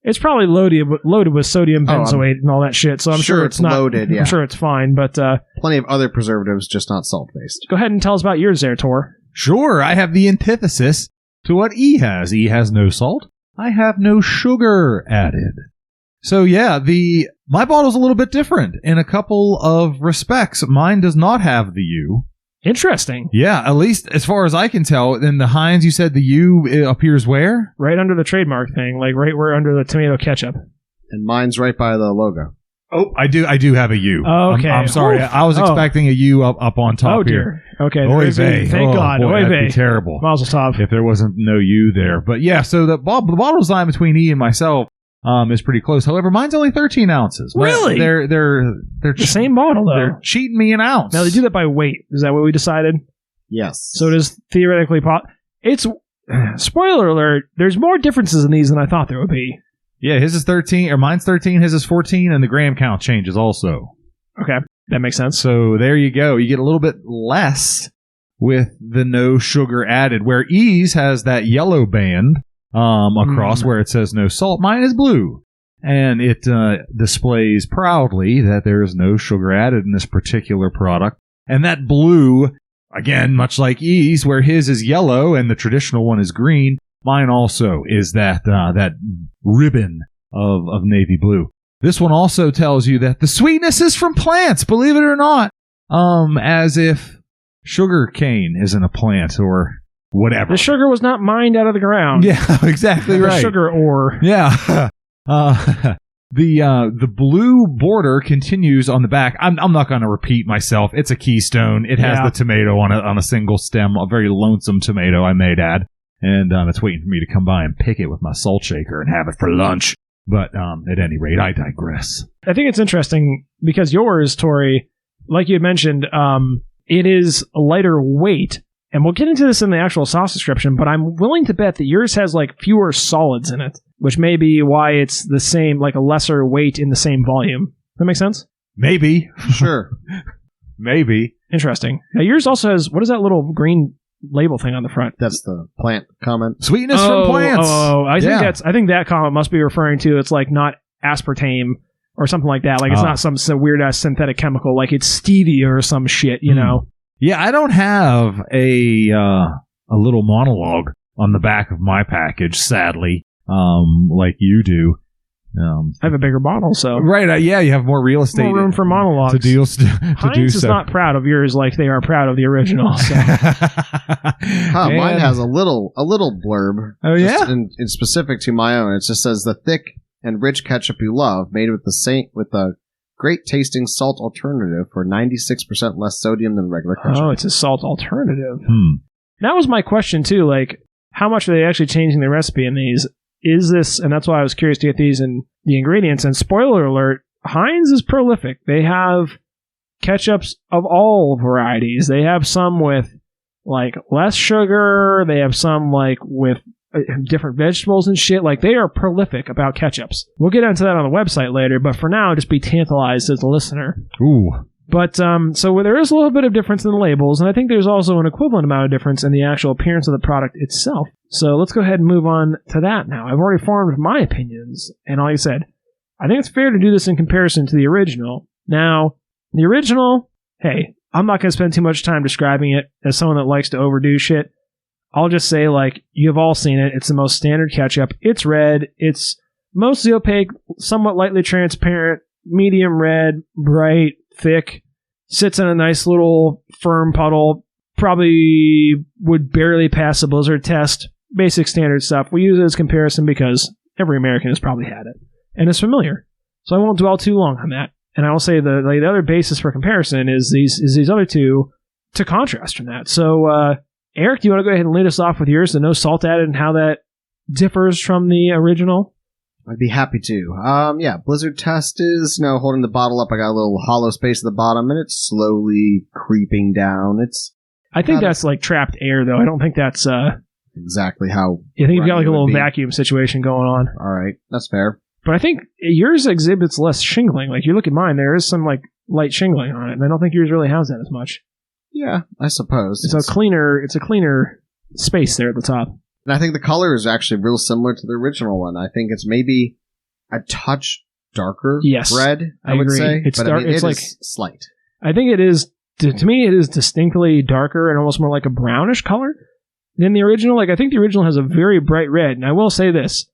it's probably loaded with sodium benzoate and all that shit. So I'm sure it's not loaded, yeah. I'm sure it's fine. But Plenty of other preservatives, just not salt-based. go ahead and tell us about yours there, Tor. Sure, I have the antithesis to what E has. E has no salt. I have no sugar added. So yeah, my bottle's a little bit different in a couple of respects. Mine does not have the U. Interesting. Yeah, at least as far as I can tell. In the Heinz, you said the U appears where? Right under the trademark thing, like right where under the tomato ketchup. And mine's right by the logo. Oh, I do have a U. Okay. I'm sorry. Oof. I was expecting a U up on top Oh here. dear. Okay. Oy there is a- vey. Thank God. Boy, Oy that'd vey. be terrible Mazel tov. if there wasn't no U there. But yeah, so the bottle design between E and myself is pretty close. However, mine's only 13 ounces. But Really? They're The same bottle though. They're cheating me an ounce. Now they do that by weight. Is that what we decided? Yes. So it is theoretically it's spoiler alert. There's more differences in these than I thought there would be. Yeah, his is 13, or mine's 13, his is 14, and the gram count changes also. Okay, that makes sense. So there you go. You get a little bit less with the no sugar added, where E's has that yellow band across where it says no salt. Mine is blue. And it displays proudly that there is no sugar added in this particular product. And that blue, again, much like E's, where his is yellow and the traditional one is green, mine also is that ribbon of navy blue. This one also tells you that the sweetness is from plants, believe it or not. As if sugar cane isn't a plant or whatever. The sugar was not mined out of the ground. Yeah, exactly The right. sugar ore. Yeah. The blue border continues on the back. I'm not going to repeat myself. It's a Keystone. It has the tomato on a single stem, a very lonesome tomato, I may add. And it's waiting for me to come by and pick it with my salt shaker and have it for lunch. But at any rate, I digress. I think it's interesting because yours, Torey, like you had mentioned, it is a lighter weight. And we'll get into this in the actual sauce description, but I'm willing to bet that yours has like fewer solids in it, which may be why it's the same, like a lesser weight in the same volume. Does that make sense? Maybe. Sure. Maybe. Interesting. Now yours also has, what is that little green label thing on the front? That's the plant comment. Sweetness from plants. I think that comment must be referring to, it's like not aspartame or something like that. Like it's not some weird ass synthetic chemical, like it's stevia or some shit, you know? Yeah, I don't have a little monologue on the back of my package, sadly, like you do. I have a bigger bottle, so right. Yeah, you have more real estate, more room for monologues. to do Heinz is not proud of yours like they are proud of the original. So. Mine has a little blurb. Oh yeah, in specific to my own. It just says the thick and rich ketchup you love, made with the great tasting salt alternative for 96% less sodium than regular ketchup. Oh, it's a salt alternative. That was my question too. Like, how much are they actually changing the recipe in these? Is this, and that's why I was curious to get these in the ingredients. And spoiler alert, Heinz is prolific. They have ketchups of all varieties. They have some with like less sugar. They have some like with different vegetables and shit. Like, they are prolific about ketchups. We'll get into that on the website later, but for now, just be tantalized as a listener. Ooh. But, so there is a little bit of difference in the labels, and I think there's also an equivalent amount of difference in the actual appearance of the product itself. So let's go ahead and move on to that now. I've already formed my opinions, and like I said, I think it's fair to do this in comparison to the original. Now, the original, hey, I'm not going to spend too much time describing it as someone that likes to overdo shit. I'll just say, like, you've all seen it. It's the most standard ketchup. It's red. It's mostly opaque, somewhat lightly transparent, medium red, bright, thick, sits in a nice little firm puddle, probably would barely pass a blizzard test. Basic standard stuff. We use it as comparison because every American has probably had it, and it's familiar. So I won't dwell too long on that. And I will say the other basis for comparison is these other two to contrast from that. So, Eric, do you want to go ahead and lead us off with yours, the no salt added, and how that differs from the original? I'd be happy to. Yeah, blizzard test is, holding the bottle up. I got a little hollow space at the bottom, and it's slowly creeping down. I think that's like trapped air, though. I don't think that's exactly how. I think you've got like a little vacuum situation going on. All right, that's fair. But I think yours exhibits less shingling. Like, you look at mine, there is some like light shingling on it, and I don't think yours really has that as much. Yeah, I suppose it's a cleaner space there at the top. And I think the color is actually real similar to the original one. I think it's maybe a touch darker red, I would agree. say. It's but dark. I mean, it's like slight. I think it is, to me, it is distinctly darker and almost more like a brownish color than the original. Like, I think the original has a very bright red. And I will say this.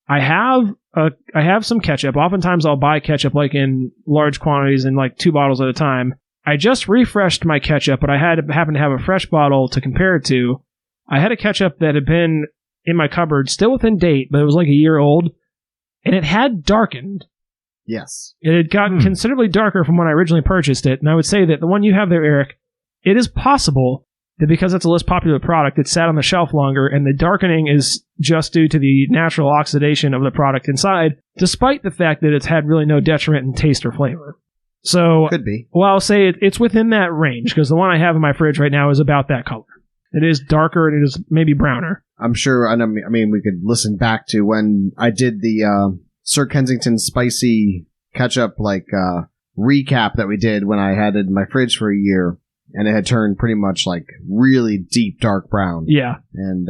I have some ketchup. Oftentimes I'll buy ketchup like in large quantities in like 2 bottles at a time. I just refreshed my ketchup, but I happened to have a fresh bottle to compare it to. I had a ketchup that had been in my cupboard, still within date, but it was like a year old, and it had darkened. Yes. It had gotten considerably darker from when I originally purchased it, and I would say that the one you have there, Eric, it is possible that because it's a less popular product, it sat on the shelf longer, and the darkening is just due to the natural oxidation of the product inside, despite the fact that it's had really no detriment in taste or flavor. So, could be. Well, I'll say it's within that range, because the one I have in my fridge right now is about that color. It is darker, and it is maybe browner. I'm sure, I mean, we could listen back to when I did the Sir Kensington spicy ketchup, recap that we did when I had it in my fridge for a year, and it had turned pretty much, really deep, dark brown. Yeah. And,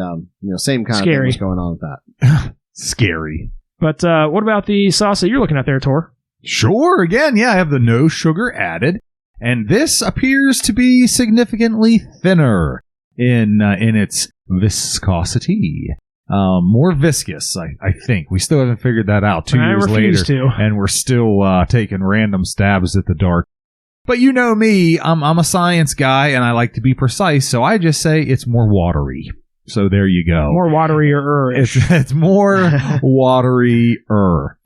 same kind of thing was going on with that. Scary. But what about the sauce that you're looking at there, Tor? Sure. Again, yeah, I have the no sugar added, and this appears to be significantly thinner in its viscosity. More viscous, I think. We still haven't figured that out 2 years later, and we're still taking random stabs at the dark. But you know me, I'm a science guy, and I like to be precise, so I just say it's more watery. So there you go. More watery-ish. It's more watery-er.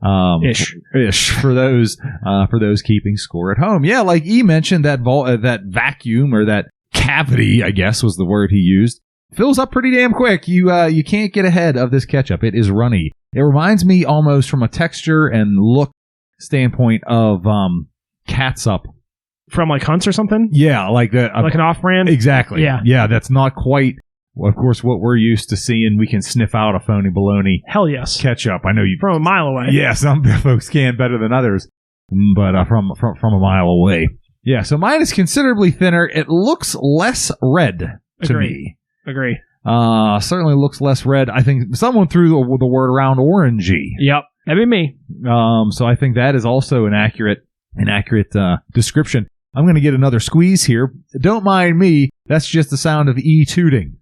Ish for those keeping score at home. Yeah, like E mentioned, that vacuum or that cavity, I guess was the word he used, fills up pretty damn quick. You can't get ahead of this ketchup. It is runny. It reminds me almost from a texture and look standpoint of catsup. From like Hunt's or something? Yeah, like that. Like an off-brand? Exactly. Yeah. Yeah, that's not quite, of course, what we're used to seeing. We can sniff out a phony baloney. Hell yes. Ketchup. I know you. From a mile away. Yeah, some folks can better than others, but from a mile away. Yeah, so mine is considerably thinner. It looks less red to me. Agree. Certainly looks less red. I think someone threw the word around orangey. Yep, that'd be me. So I think that is also an accurate description. I'm going to get another squeeze here. Don't mind me. That's just the sound of E tooting.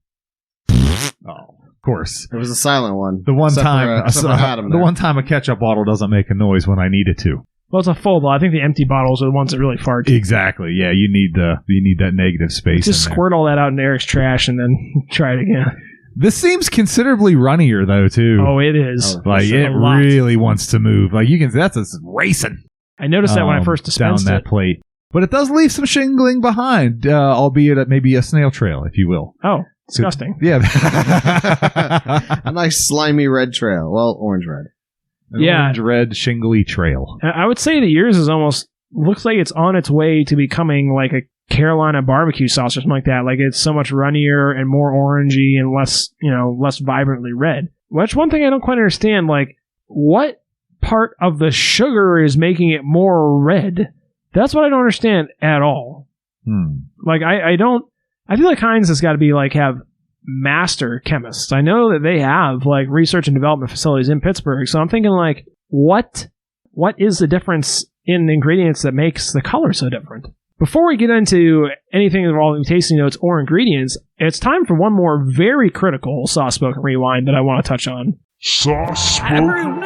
Oh, of course. It was a silent one. The one time a ketchup bottle doesn't make a noise when I need it to. Well, it's a full bottle. I think the empty bottles are the ones that really fart. Exactly. Yeah, you need that negative space. Just squirt all that out in Eric's trash and then try it again. This seems considerably runnier though too. Oh, it is. It really wants to move. Like you can, that's racing. I noticed that when I first dispensed down that plate, but it does leave some shingling behind, albeit at maybe a snail trail, if you will. Oh, disgusting. Yeah, a nice slimy red trail. Well, orange red. Orange red shingly trail. I would say that yours is almost looks like it's on its way to becoming like a Carolina barbecue sauce or something like that. Like, it's so much runnier and more orangey and less vibrantly red. Which one thing I don't quite understand, like, what part of the sugar is making it more red? That's what I don't understand at all. Like, I feel like Heinz has got to be, like, have master chemists. I know that they have, like, research and development facilities in Pittsburgh, so I'm thinking, like, what is the difference in ingredients that makes the color so different? Before we get into anything involving tasting notes or ingredients, it's time for one more very critical Sauce Spoken Rewind that I want to touch on. Sauce Spoken.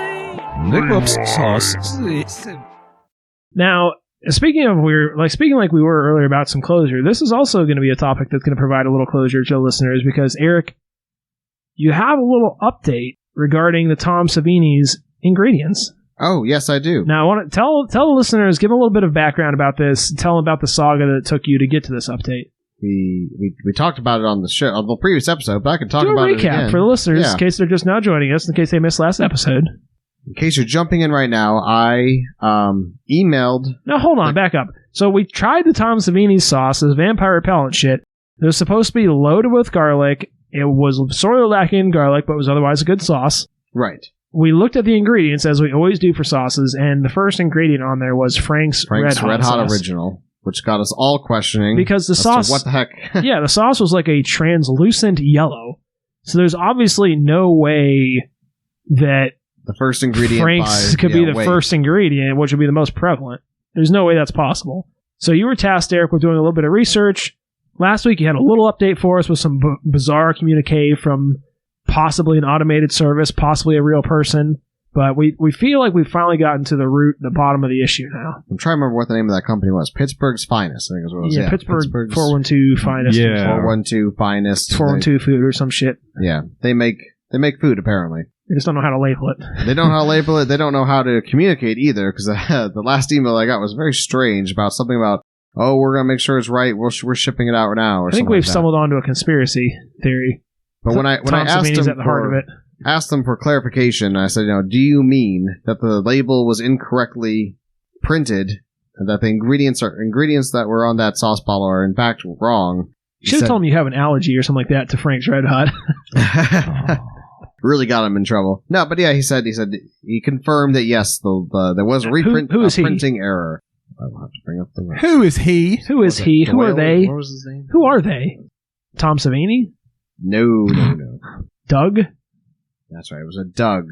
Now, speaking like we were earlier about some closure, this is also going to be a topic that's going to provide a little closure to the listeners because, Eric, you have a little update regarding the Tom Savini's ingredients. Oh, yes, I do. Now, I want to tell the listeners, give them a little bit of background about this, tell them about the saga that it took you to get to this update. We talked about it on the show, on the previous episode, but I can talk about it again. Do a recap for the listeners in case they're just now joining us, in case they missed last episode. In case you're jumping in right now, I emailed... Now, hold on, back up. So we tried the Tom Savini's sauce, this vampire repellent shit. It was supposed to be loaded with garlic. It was sort of lacking in garlic, but was otherwise a good sauce. Right. We looked at the ingredients, as we always do for sauces, and the first ingredient on there was Frank's Red Hot sauce. Original, which got us all questioning. Because the sauce... What the heck? Yeah, the sauce was like a translucent yellow. So there's obviously no way that the first ingredient Frank's could be the first ingredient, which would be the most prevalent. There's no way that's possible. So you were tasked, Eric, with doing a little bit of research. Last week you had a little update for us with some bizarre communique from possibly an automated service, possibly a real person. But we feel like we've finally gotten to the bottom of the issue now. I'm trying to remember what the name of that company was. Pittsburgh's Finest, I think is what it was. Yeah, Pittsburgh's 412 Finest. Yeah. 412 Finest. 412 Food or some shit. Yeah, they make food, apparently. They just don't know how to label it. They don't know how to label it. They don't know how to communicate either, because the last email I got was very strange about something about, oh, we're going to make sure it's right. We're shipping it out now. Or I think we've stumbled onto a conspiracy theory. But when I asked them at the heart of it. Asked them for clarification, I said, do you mean that the label was incorrectly printed and that the ingredients that were on that sauce bottle are in fact wrong? You should have told him you have an allergy or something like that to Frank's Red Hot. Really got him in trouble. No, but yeah, he said he confirmed that yes, there was a printing error. I will have to bring up the Who is he? Who is he? Who are they? What was his name? Who are they? Tom Savini? No. Doug? That's right. It was a Doug.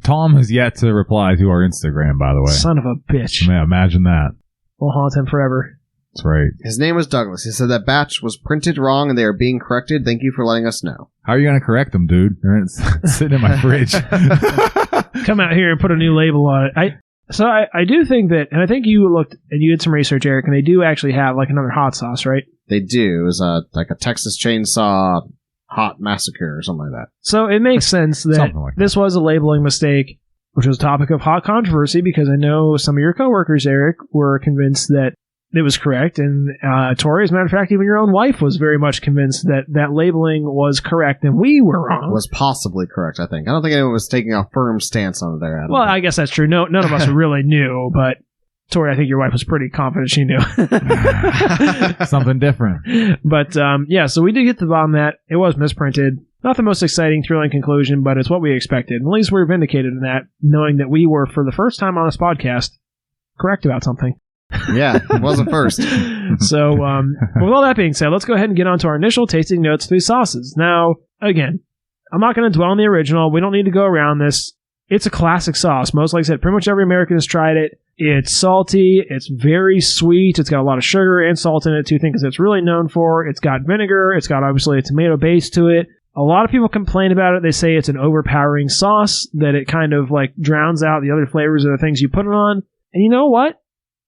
Tom has yet to reply to our Instagram, by the way. Son of a bitch. Yeah, imagine that. We'll haunt him forever. That's right. His name was Douglas. He said that batch was printed wrong and they are being corrected. Thank you for letting us know. How are you going to correct them, dude? They're sitting in my fridge. Come out here and put a new label on it. I do think that, and I think you looked and you did some research, Eric, and they do actually have like another hot sauce, right? They do. It was like a Texas Chainsaw Hot Massacre or something like that. So it makes sense that this was a labeling mistake, which was a topic of hot controversy because I know some of your coworkers, Eric, were convinced that it was correct. And Torey, as a matter of fact, even your own wife was very much convinced that that labeling was correct and we were wrong. Was possibly correct, I think. I don't think anyone was taking a firm stance on it there, Adam. Well, I guess that's true. None of us really knew, but Torey, I think your wife was pretty confident she knew. Something different. But, so we did get to the bottom of that. It was misprinted. Not the most exciting, thrilling conclusion, but it's what we expected. At least we're vindicated in that, knowing that we were, for the first time on this podcast, correct about something. Yeah, it wasn't first. So, with all that being said, let's go ahead and get on to our initial tasting notes for these sauces. Now, again, I'm not going to dwell on the original. We don't need to go around this. It's a classic sauce. Most, like I said, pretty much every American has tried it. It's salty. It's very sweet. It's got a lot of sugar and salt in it, two things it's really known for. It's got vinegar. It's got, obviously, a tomato base to it. A lot of people complain about it. They say it's an overpowering sauce, that it kind of like drowns out the other flavors of the things you put it on. And you know what?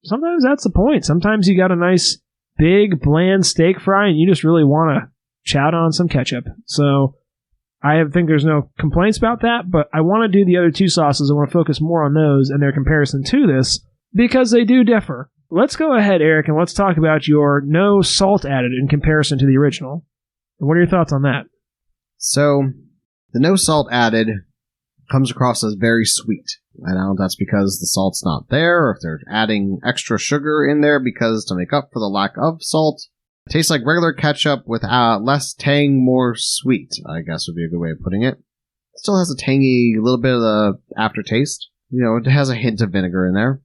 Sometimes that's the point. Sometimes you got a nice, big, bland steak fry and you just really want to chow on some ketchup. So I think there's no complaints about that, but I want to do the other two sauces. I want to focus more on those and their comparison to this because they do differ. Let's go ahead, Eric, and let's talk about your no salt added in comparison to the original. What are your thoughts on that? So, the no salt added comes across as very sweet. I don't know if that's because the salt's not there, or if they're adding extra sugar in there because to make up for the lack of salt. It tastes like regular ketchup with less tang, more sweet, I guess would be a good way of putting it. It still has a tangy, little bit of the aftertaste. You know, it has a hint of vinegar in there.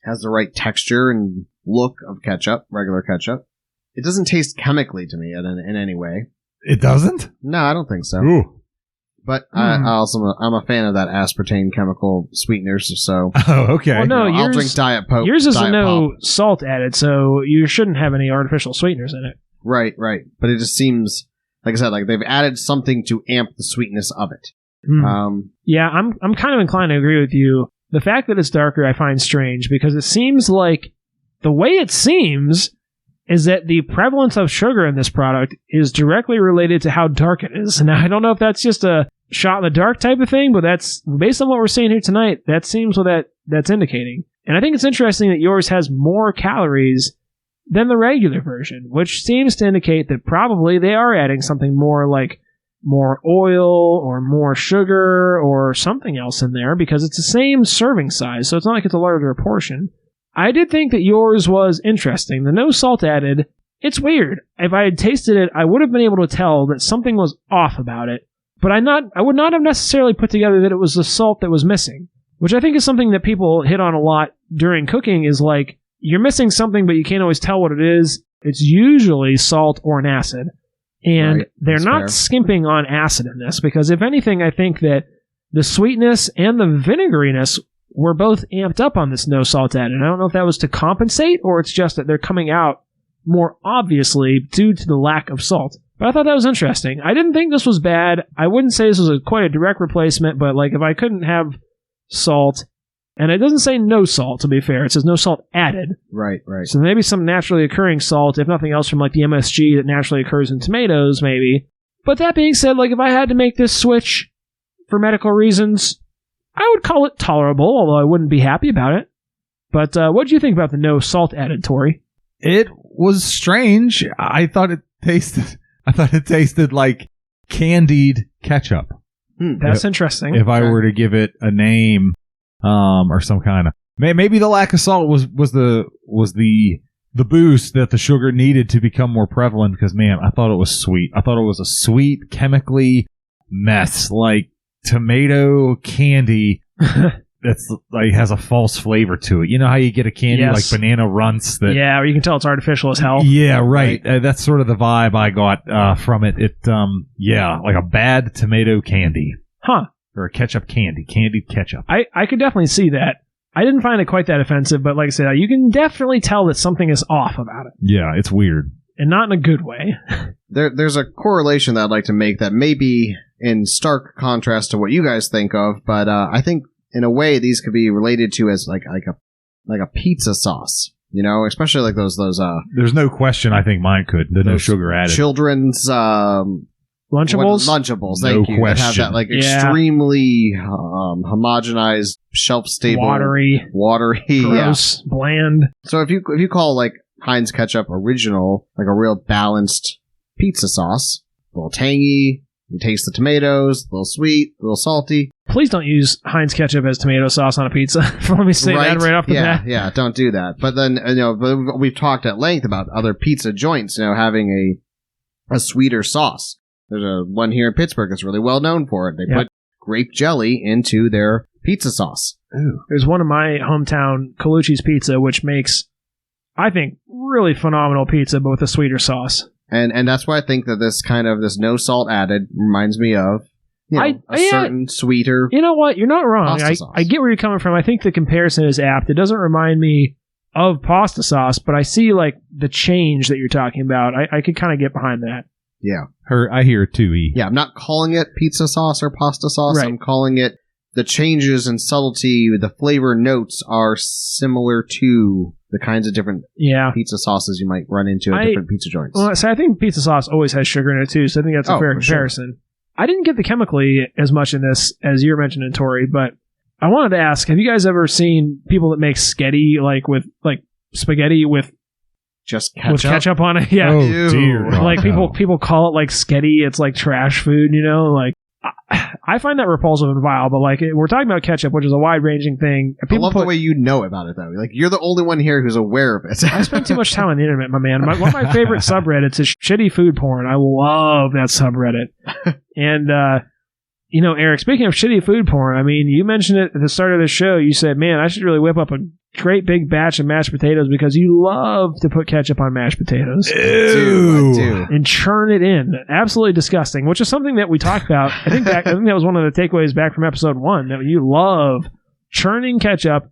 It has the right texture and look of ketchup, regular ketchup. It doesn't taste chemically to me in any way. It doesn't? No, I don't think so. Ooh. But I'm a fan of that aspartame chemical sweeteners, so Oh, okay. Well, no, I'll drink Diet Coke. Yours is Diet no Pop. salt added, so you shouldn't have any artificial sweeteners in it. Right. But it just seems, like I said, like they've added something to amp the sweetness of it. Yeah, I'm kind of inclined to agree with you. The fact that it's darker I find strange because it seems like the way it seems is that the prevalence of sugar in this product is directly related to how dark it is. Now, I don't know if that's just a shot in the dark type of thing, but that's based on what we're seeing here tonight, that seems what that's indicating. And I think it's interesting that yours has more calories than the regular version, which seems to indicate that probably they are adding something more like more oil or more sugar or something else in there because it's the same serving size, so it's not like it's a larger portion. I did think that yours was interesting. The no salt added, it's weird. If I had tasted it, I would have been able to tell that something was off about it, but I would not have necessarily put together that it was the salt that was missing, which I think is something that people hit on a lot during cooking is like, you're missing something, but you can't always tell what it is. It's usually salt or an acid. And they're That's not fair. skimping on acid in this, because if anything, I think that the sweetness and the vinegariness were both amped up on this no salt added. And I don't know if that was to compensate or it's just that they're coming out more obviously due to the lack of salt. But I thought that was interesting. I didn't think this was bad. I wouldn't say this was quite a direct replacement, but like if I couldn't have salt, and it doesn't say no salt, to be fair. It says no salt added. Right. So maybe some naturally occurring salt, if nothing else from like the MSG that naturally occurs in tomatoes, maybe. But that being said, like if I had to make this switch for medical reasons, I would call it tolerable, although I wouldn't be happy about it. But what do you think about the no salt added, Torey? It was strange. I thought it tasted like candied ketchup. That's interesting. If I were to give it a name, or some kind of maybe the lack of salt was the boost that the sugar needed to become more prevalent. Because man, I thought it was sweet. I thought it was a sweet, chemically mess like tomato candy. That's like has a false flavor to it. You know how you get a candy like banana runts that or you can tell it's artificial as hell. Yeah, right. That's sort of the vibe I got from it. It like a bad tomato candy. Huh. Or a ketchup candied ketchup. I could definitely see that. I didn't find it quite that offensive, but like I said, you can definitely tell that something is off about it. Yeah, it's weird. And not in a good way. There's a correlation that I'd like to make that may be in stark contrast to what you guys think of, but I think in a way these could be related to as like a pizza sauce. You know, especially like those There's no question I think mine could. The no sugar added. Children's Lunchables? Lunchables, No thank you. That have question. that like extremely homogenized, shelf stable, watery, gross, bland. So if you call like Heinz ketchup original, like a real balanced pizza sauce, a little tangy, you taste the tomatoes, a little sweet, a little salty. Please don't use Heinz ketchup as tomato sauce on a pizza. Let me say that right off the bat. Yeah, don't do that. But then but we've talked at length about other pizza joints, having a sweeter sauce. There's one here in Pittsburgh that's really well known for it. They put grape jelly into their pizza sauce. Ooh. There's one in my hometown, Colucci's Pizza, which makes, I think, really phenomenal pizza, but with a sweeter sauce. And that's why I think that this no salt added reminds me of certain sweeter. You know what? You're not wrong. Pasta sauce. I get where you're coming from. I think the comparison is apt. It doesn't remind me of pasta sauce, but I see like the change that you're talking about. I could kind of get behind that. Yeah. I hear it too, E. Yeah, I'm not calling it pizza sauce or pasta sauce. Right. I'm calling it the changes in subtlety, the flavor notes are similar to the kinds of different pizza sauces you might run into at different pizza joints. Well, so I think pizza sauce always has sugar in it too, so I think that's a fair comparison. Sure. I didn't get the chemically as much in this as you were mentioning, Torey, but I wanted to ask, have you guys ever seen people that make sketty with spaghetti with just ketchup? With ketchup on it? Yeah. Oh, dear. Like people call it like sketty. It's like trash food, Like I find that repulsive and vile, but like we're talking about ketchup, which is a wide-ranging thing. I love the way you know about it, though. Like, you're the only one here who's aware of it. I spend too much time on the internet, my man. One of my favorite subreddits is shitty food porn. I love that subreddit. And, Eric, speaking of shitty food porn, I mean, you mentioned it at the start of the show. You said, man, I should really whip up a great big batch of mashed potatoes because you love to put ketchup on mashed potatoes. Ew. I do. And churn it in. Absolutely disgusting, which is something that we talked about. I think that was one of the takeaways back from episode 1, that you love churning ketchup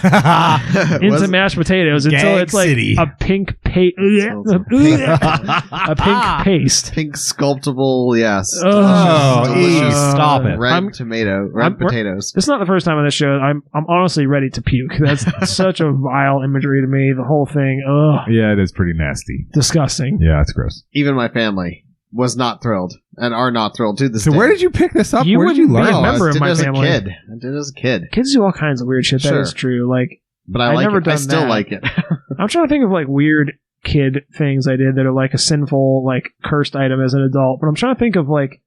into mashed potatoes until it's like a pink paste. A pink paste. Pink sculptable, yes. Delicious. Stop it. Red potatoes. This is not the first time on this show. I'm honestly ready to puke. That's such a vile imagery to me. The whole thing. Ugh. Yeah, it is pretty nasty. Disgusting. Yeah, it's gross. Even my family was not thrilled and are not thrilled to this day. So where did you pick this up? You Where did you wouldn't be learn? a member of my I family. did it as a kid. Kids do all kinds of weird shit. That Sure. is true. Like, But I like never it. done I still that. like it. I'm trying to think of like weird kid things I did that are like a sinful, like cursed item as an adult. But I'm trying to think of like,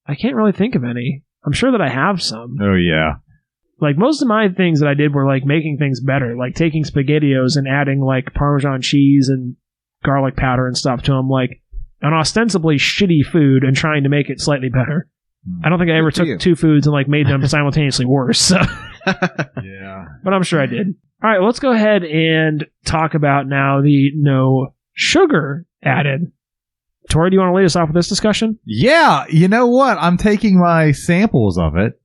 I can't really think of any. I'm sure that I have some. Oh, yeah. Like most of my things that I did were like making things better, like taking SpaghettiOs and adding like Parmesan cheese and garlic powder and stuff to them, like an ostensibly shitty food and trying to make it slightly better. I don't think I ever took two foods and like made them simultaneously worse. So. Yeah. But I'm sure I did. All right, let's go ahead and talk about now the no sugar added. Torey, do you want to lead us off with this discussion? Yeah, you know what? I'm taking my samples of it,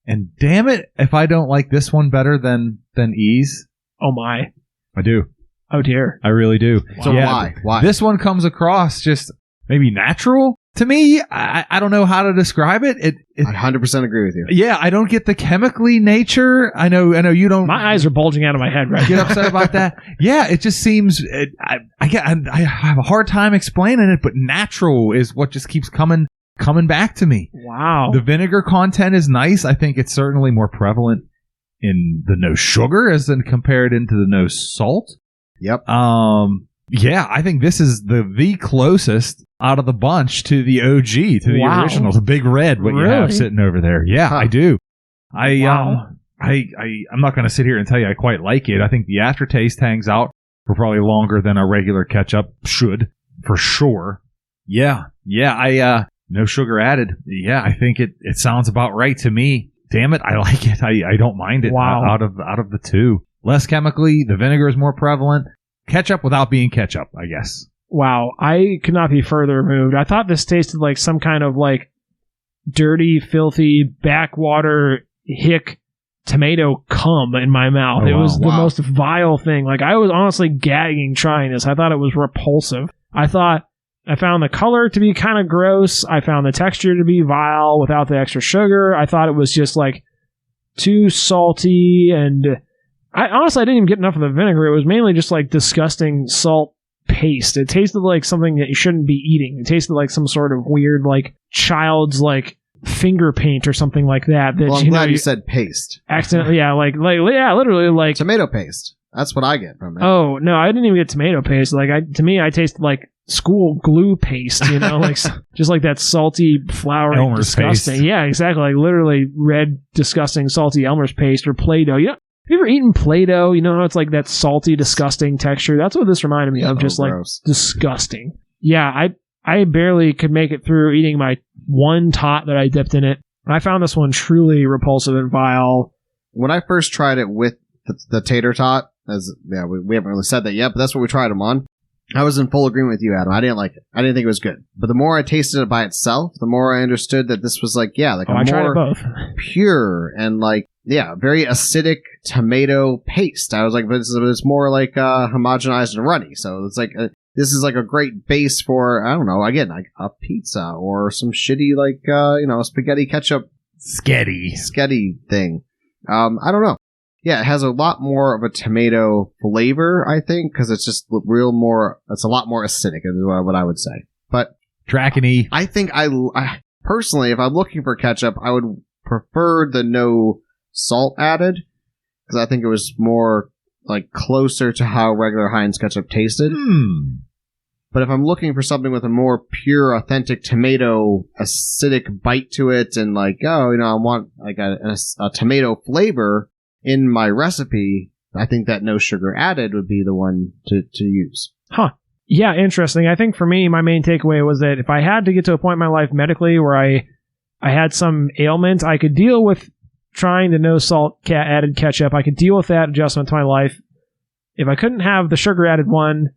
and damn it, if I don't like this one better than E's. Oh my. I do. Oh dear. I really do. So Yeah, why? This one comes across just maybe natural to me. I don't know how to describe it. It I 100% agree with you. yeah, I don't get the chemically nature. I know you don't. My eyes are bulging out of my head right Get now. upset about that. Yeah, it just seems I have a hard time explaining it, but natural is what just keeps coming back to me. Wow. The vinegar content is nice. I think it's certainly more prevalent in the no sugar as than compared into the no salt. Yep. Yeah, I think this is the closest out of the bunch to the OG, to the Wow. original, the big red, what you have Really? sitting over there. Yeah, Huh. I do. Wow. I'm not going to sit here and tell you I quite like it. I think the aftertaste hangs out for probably longer than a regular ketchup should, for sure. Yeah. No sugar added. Yeah, I think it sounds about right to me. Damn it, I like it. I don't mind it. Wow. Out of the two. Less chemically, the vinegar is more prevalent. Ketchup without being ketchup, I guess. Wow. I could not be further removed. I thought this tasted like some kind of like dirty, filthy, backwater, hick tomato cum in my mouth. Oh, It was wow. the Wow. most vile thing. Like I was honestly gagging trying this. I thought it was repulsive. I found the color to be kind of gross. I found the texture to be vile without the extra sugar. I thought it was just like too salty, and I didn't even get enough of the vinegar. It was mainly just like disgusting salt paste. It tasted like something that you shouldn't be eating. It tasted like some sort of weird like child's like finger paint or something like that. Well, I'm glad you said paste. accidentally, literally like. Tomato paste. That's what I get from it. Oh no, I didn't even get tomato paste. Like to me, I tasted like school glue paste. You know, like just like that salty, floury, Elmer's disgusting. paste. Yeah, exactly. Like literally red, disgusting, salty Elmer's paste or Play-Doh. You know, have you ever eaten Play-Doh? You know how it's like that salty, disgusting texture. That's what this reminded me of. Just like gross. disgusting. Yeah, I barely could make it through eating my one tot that I dipped in it. I found this one truly repulsive and vile. When I first tried it with the tater tot, we haven't really said that yet, but that's what we tried them on. I was in full agreement with you, Adam. I didn't like it. I didn't think it was good. But the more I tasted it by itself, the more I understood that this was like, I tried it more both. pure and like, very acidic tomato paste. I was like, but it's more like homogenized and runny. So it's like, this is like a great base for, I don't know, again, like a pizza or some shitty like, spaghetti ketchup sketty thing. I don't know. Yeah, it has a lot more of a tomato flavor, I think, because it's just it's a lot more acidic, is what I would say. But Dracony. I think I personally, if I'm looking for ketchup, I would prefer the no salt added, because I think it was more like closer to how regular Heinz ketchup tasted. But if I'm looking for something with a more pure, authentic tomato acidic bite to it, and like, I want like a tomato flavor in my recipe, I think that no sugar added would be the one to use. Huh. Yeah, interesting. I think for me, my main takeaway was that if I had to get to a point in my life medically where I had some ailment, I could deal with trying the no salt added ketchup. I could deal with that adjustment to my life. If I couldn't have the sugar added one,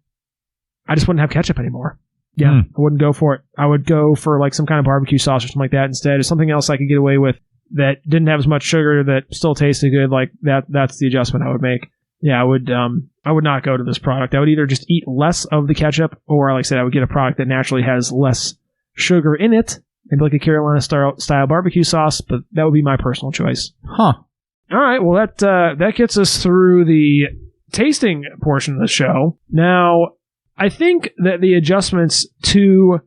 I just wouldn't have ketchup anymore. Yeah, I wouldn't go for it. I would go for like some kind of barbecue sauce or something like that instead, or something else I could get away with that didn't have as much sugar that still tasted good. Like that's the adjustment I would make. Yeah, I would not go to this product. I would either just eat less of the ketchup, or like I said, I would get a product that naturally has less sugar in it, maybe like a Carolina style barbecue sauce. But that would be my personal choice. Huh. All right. Well, that gets us through the tasting portion of the show. Now, I think that the adjustments to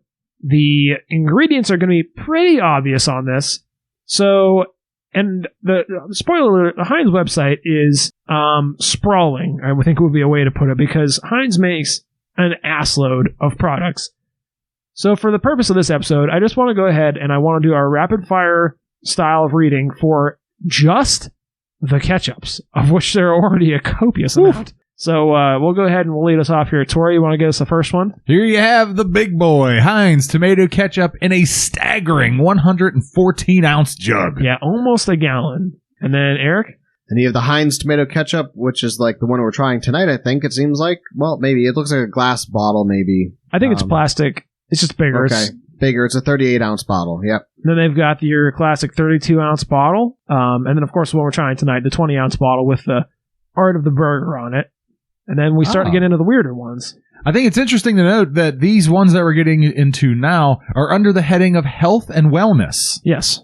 the ingredients are going to be pretty obvious on this. So, and the spoiler alert, the Heinz website is sprawling, I would think would be a way to put it, because Heinz makes an assload of products. So for the purpose of this episode, I just want to go ahead and I want to do our rapid fire style of reading for just the ketchups, of which there are already a copious amount. So we'll go ahead and we'll lead us off here. Torey, you want to get us the first one? Here you have the big boy, Heinz tomato ketchup in a staggering 114-ounce jug. Yeah, almost a gallon. And then Eric? And you have the Heinz tomato ketchup, which is like the one we're trying tonight, I think. It seems like. Well, maybe. It looks like a glass bottle, maybe. I think it's plastic. It's just bigger. Okay. Bigger. It's a 38-ounce bottle. Yep. And then they've got your classic 32-ounce bottle. And then, of course, the one we're trying tonight, the 20-ounce bottle with the art of the burger on it. And then we start to get into the weirder ones. I think it's interesting to note that these ones that we're getting into now are under the heading of health and wellness. Yes.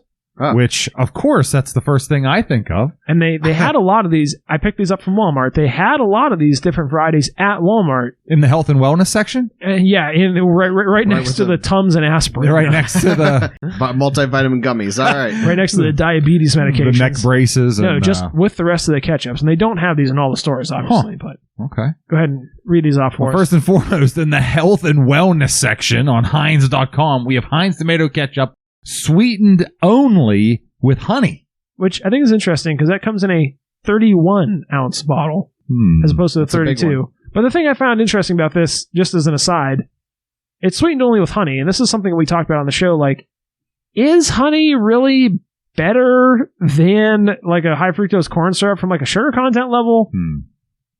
Which, of course, that's the first thing I think of. And they had a lot of these. I picked these up from Walmart. They had a lot of these different varieties at Walmart. In the health and wellness section? Yeah, right next to the Tums and aspirin. Right next to the multivitamin gummies. All right. Right next to the diabetes medications. The neck braces. No, and, just with the rest of the ketchups. And they don't have these in all the stores, obviously. But okay. Go ahead and read these off for us. First and foremost, in the health and wellness section on Heinz.com, we have Heinz tomato ketchup sweetened only with honey. Which I think is interesting because that comes in a 31-ounce bottle as opposed to the 32. But the thing I found interesting about this, just as an aside, it's sweetened only with honey. And this is something we talked about on the show. Like, is honey really better than like a high fructose corn syrup from like a sugar content level?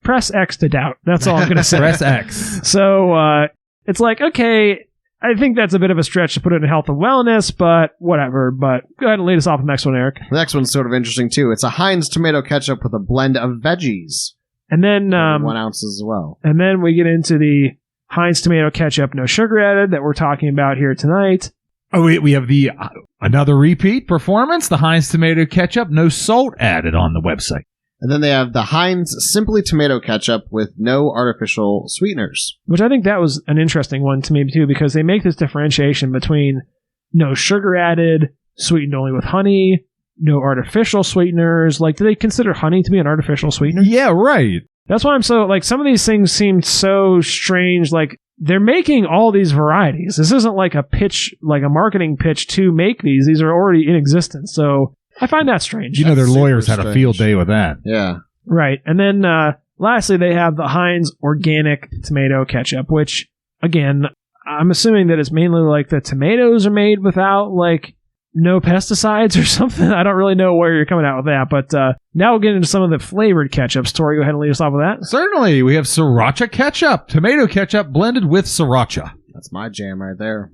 Press X to doubt. That's all I'm going to say. Press X. So it's like, okay, I think that's a bit of a stretch to put it in health and wellness, but whatever. But go ahead and lead us off the next one, Eric. The next one's sort of interesting, too. It's a Heinz tomato ketchup with a blend of veggies. And then 1 ounce as well. And then we get into the Heinz tomato ketchup, no sugar added, that we're talking about here tonight. Oh, we have the another repeat performance, the Heinz tomato ketchup, no salt added on the website. And then they have the Heinz Simply Tomato Ketchup with no artificial sweeteners. Which I think that was an interesting one to me, too, because they make this differentiation between no sugar added, sweetened only with honey, no artificial sweeteners. Like, do they consider honey to be an artificial sweetener? Yeah, right. That's why I'm so, like, some of these things seem so strange. Like, they're making all these varieties. This isn't like a pitch, like a marketing pitch to make these. These are already in existence. So I find that strange. You know, their That's lawyers super had a field day with that. Yeah. Right. And then lastly, they have the Heinz organic tomato ketchup, which, again, I'm assuming that it's mainly like the tomatoes are made without like no pesticides or something. I don't really know where you're coming out with that. But now we'll get into some of the flavored ketchups. Torey, go ahead and lead us off with that. Certainly. We have sriracha ketchup, tomato ketchup blended with sriracha. That's my jam right there.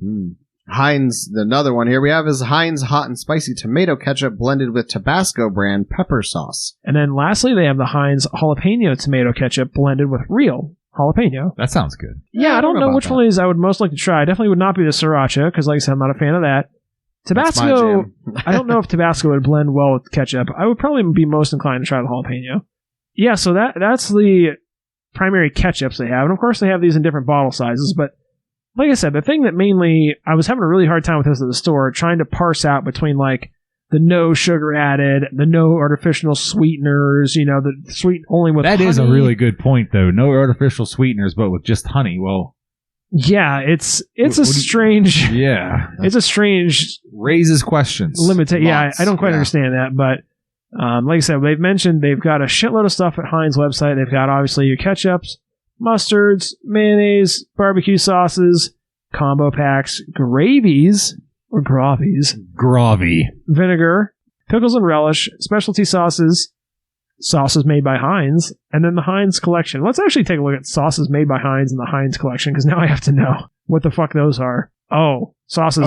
Heinz, another one here we have is Heinz hot and spicy tomato ketchup blended with Tabasco brand pepper sauce. And then lastly, they have the Heinz jalapeno tomato ketchup blended with real jalapeno. That sounds good. Yeah, I don't know which one of these I would most like to try. I definitely would not be the sriracha because, like I said, I'm not a fan of that. Tabasco, I don't know if Tabasco would blend well with ketchup. I would probably be most inclined to try the jalapeno. Yeah, so that's the primary ketchups they have. And of course, they have these in different bottle sizes, but like I said, the thing that mainly I was having a really hard time with this at the store, trying to parse out between like the no sugar added, the no artificial sweeteners, you know, the sweet only with honey. That is a really good point, though. No artificial sweeteners, but with just honey. Well, Yeah, it's a What do you- strange. Yeah. It's a strange Raises questions. limitation. Yeah, Lots, I don't quite yeah. understand that, but like I said, they've mentioned they've got a shitload of stuff at Heinz website. They've got obviously your ketchups, mustards, mayonnaise, barbecue sauces, combo packs, gravies or gravies, Gravy. vinegar, pickles and relish, specialty sauces made by Heinz, and then the Heinz collection. Let's actually take a look at sauces made by Heinz and the Heinz collection, because now I have to know what the fuck those are. Oh, sauces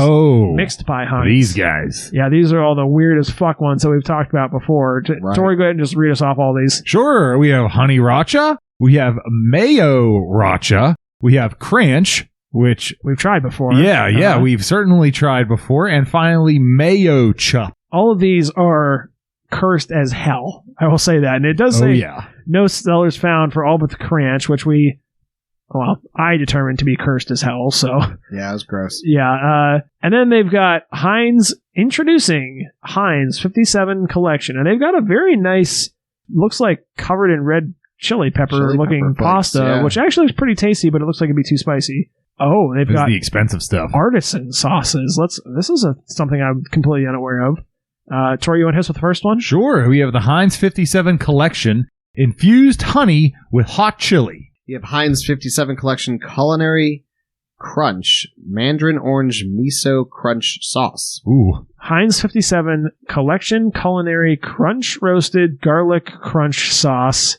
mixed by Heinz. These guys. Yeah, these are all the weird as fuck ones that we've talked about before. Right. Torey, go ahead and just read us off all these. Sure. We have honey racha. We have mayo racha. We have cranch, which, We've tried before. yeah, we've certainly tried before. And finally, mayo chup. All of these are cursed as hell. I will say that. And it does Oh, say yeah. no sellers found for all but the cranch, which I determined to be cursed as hell, so Yeah, it was gross. yeah. And then they've got Heinz introducing Heinz 57 collection, and they've got a very nice, looks like covered in red chili pepper looking pepper flakes, pasta, yeah. which actually looks pretty tasty, but it looks like it'd be too spicy. Oh, they've This is got the expensive stuff. artisan sauces. This is something I'm completely unaware of. Tori, you want to hit us with the first one? Sure. We have the Heinz 57 collection, infused honey with hot chili. You have Heinz 57 Collection Culinary Crunch Mandarin Orange Miso Crunch Sauce. Ooh. Heinz 57 Collection Culinary Crunch Roasted Garlic Crunch Sauce.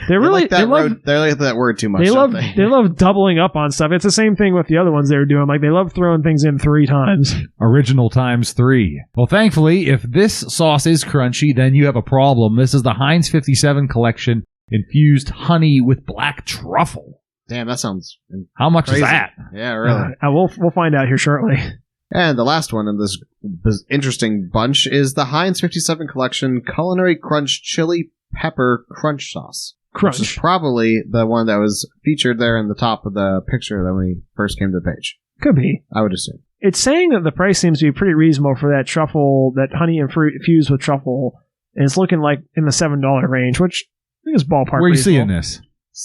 They like that word too much. They don't love doubling up on stuff. It's the same thing with the other ones they were doing. Like, they love throwing things in 3 times. Original times 3. Well, thankfully, if this sauce is crunchy, then you have a problem. This is the Heinz 57 collection infused honey with black truffle. Damn, that sounds How much crazy. is that? Yeah, really. We'll find out here shortly. And the last one in this interesting bunch is the Heinz 57 Collection Culinary Crunch Chili Pepper Crunch Sauce. Which is Crunch. probably the one that was featured there in the top of the picture that we first came to the page. Could be. I would assume. It's saying that the price seems to be pretty reasonable for that truffle, that honey and fruit infused with truffle. And it's looking like in the $7 range, which I think is ballpark. Where are you reasonable. seeing this?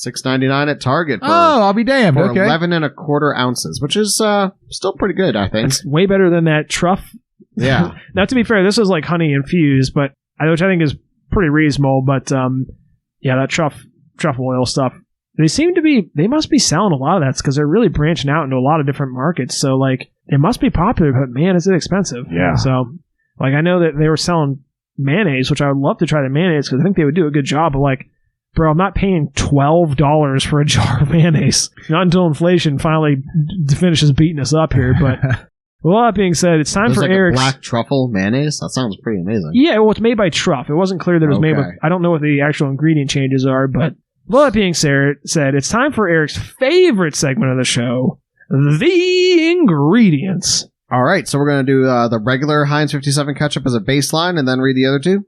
$6.99 at Target for, I'll be damned. for Okay. 11.25 ounces, which is still pretty good, I think. It's way better than that truff. Yeah. Now, to be fair, this is like honey infused, which I think is pretty reasonable. But yeah, that truffle oil stuff. They must be selling a lot of that because they're really branching out into a lot of different markets. So like, it must be popular, but man, is it expensive. Yeah. So like, I know that they were selling mayonnaise, which I would love to try the mayonnaise because I think they would do a good job. But like, bro, I'm not paying $12 for a jar of mayonnaise. Not until inflation finally finishes beating us up here. But with all that being said, it's time There's for like Eric's. a black truffle mayonnaise? That sounds pretty amazing. Yeah, well, it's made by Truff. It wasn't clear that it was made with. Okay. I don't know what the actual ingredient changes are, but with all that being said, it's time for Eric's favorite segment of the show, the ingredients. All right, so we're going to do the regular Heinz 57 ketchup as a baseline and then read the other two?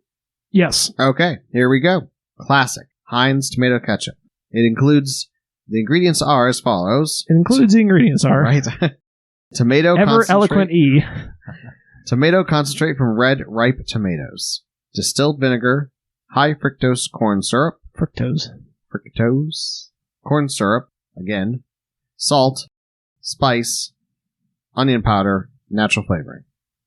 Yes. Okay, here we go. Classic Heinz tomato ketchup. It includes, the ingredients are as follows. It includes the ingredients are Right. Tomato ever concentrate. eloquent E. Tomato concentrate from red ripe tomatoes. Distilled vinegar. High fructose corn syrup. Fructose. Corn syrup. Again. Salt. Spice. Onion powder. Natural flavoring.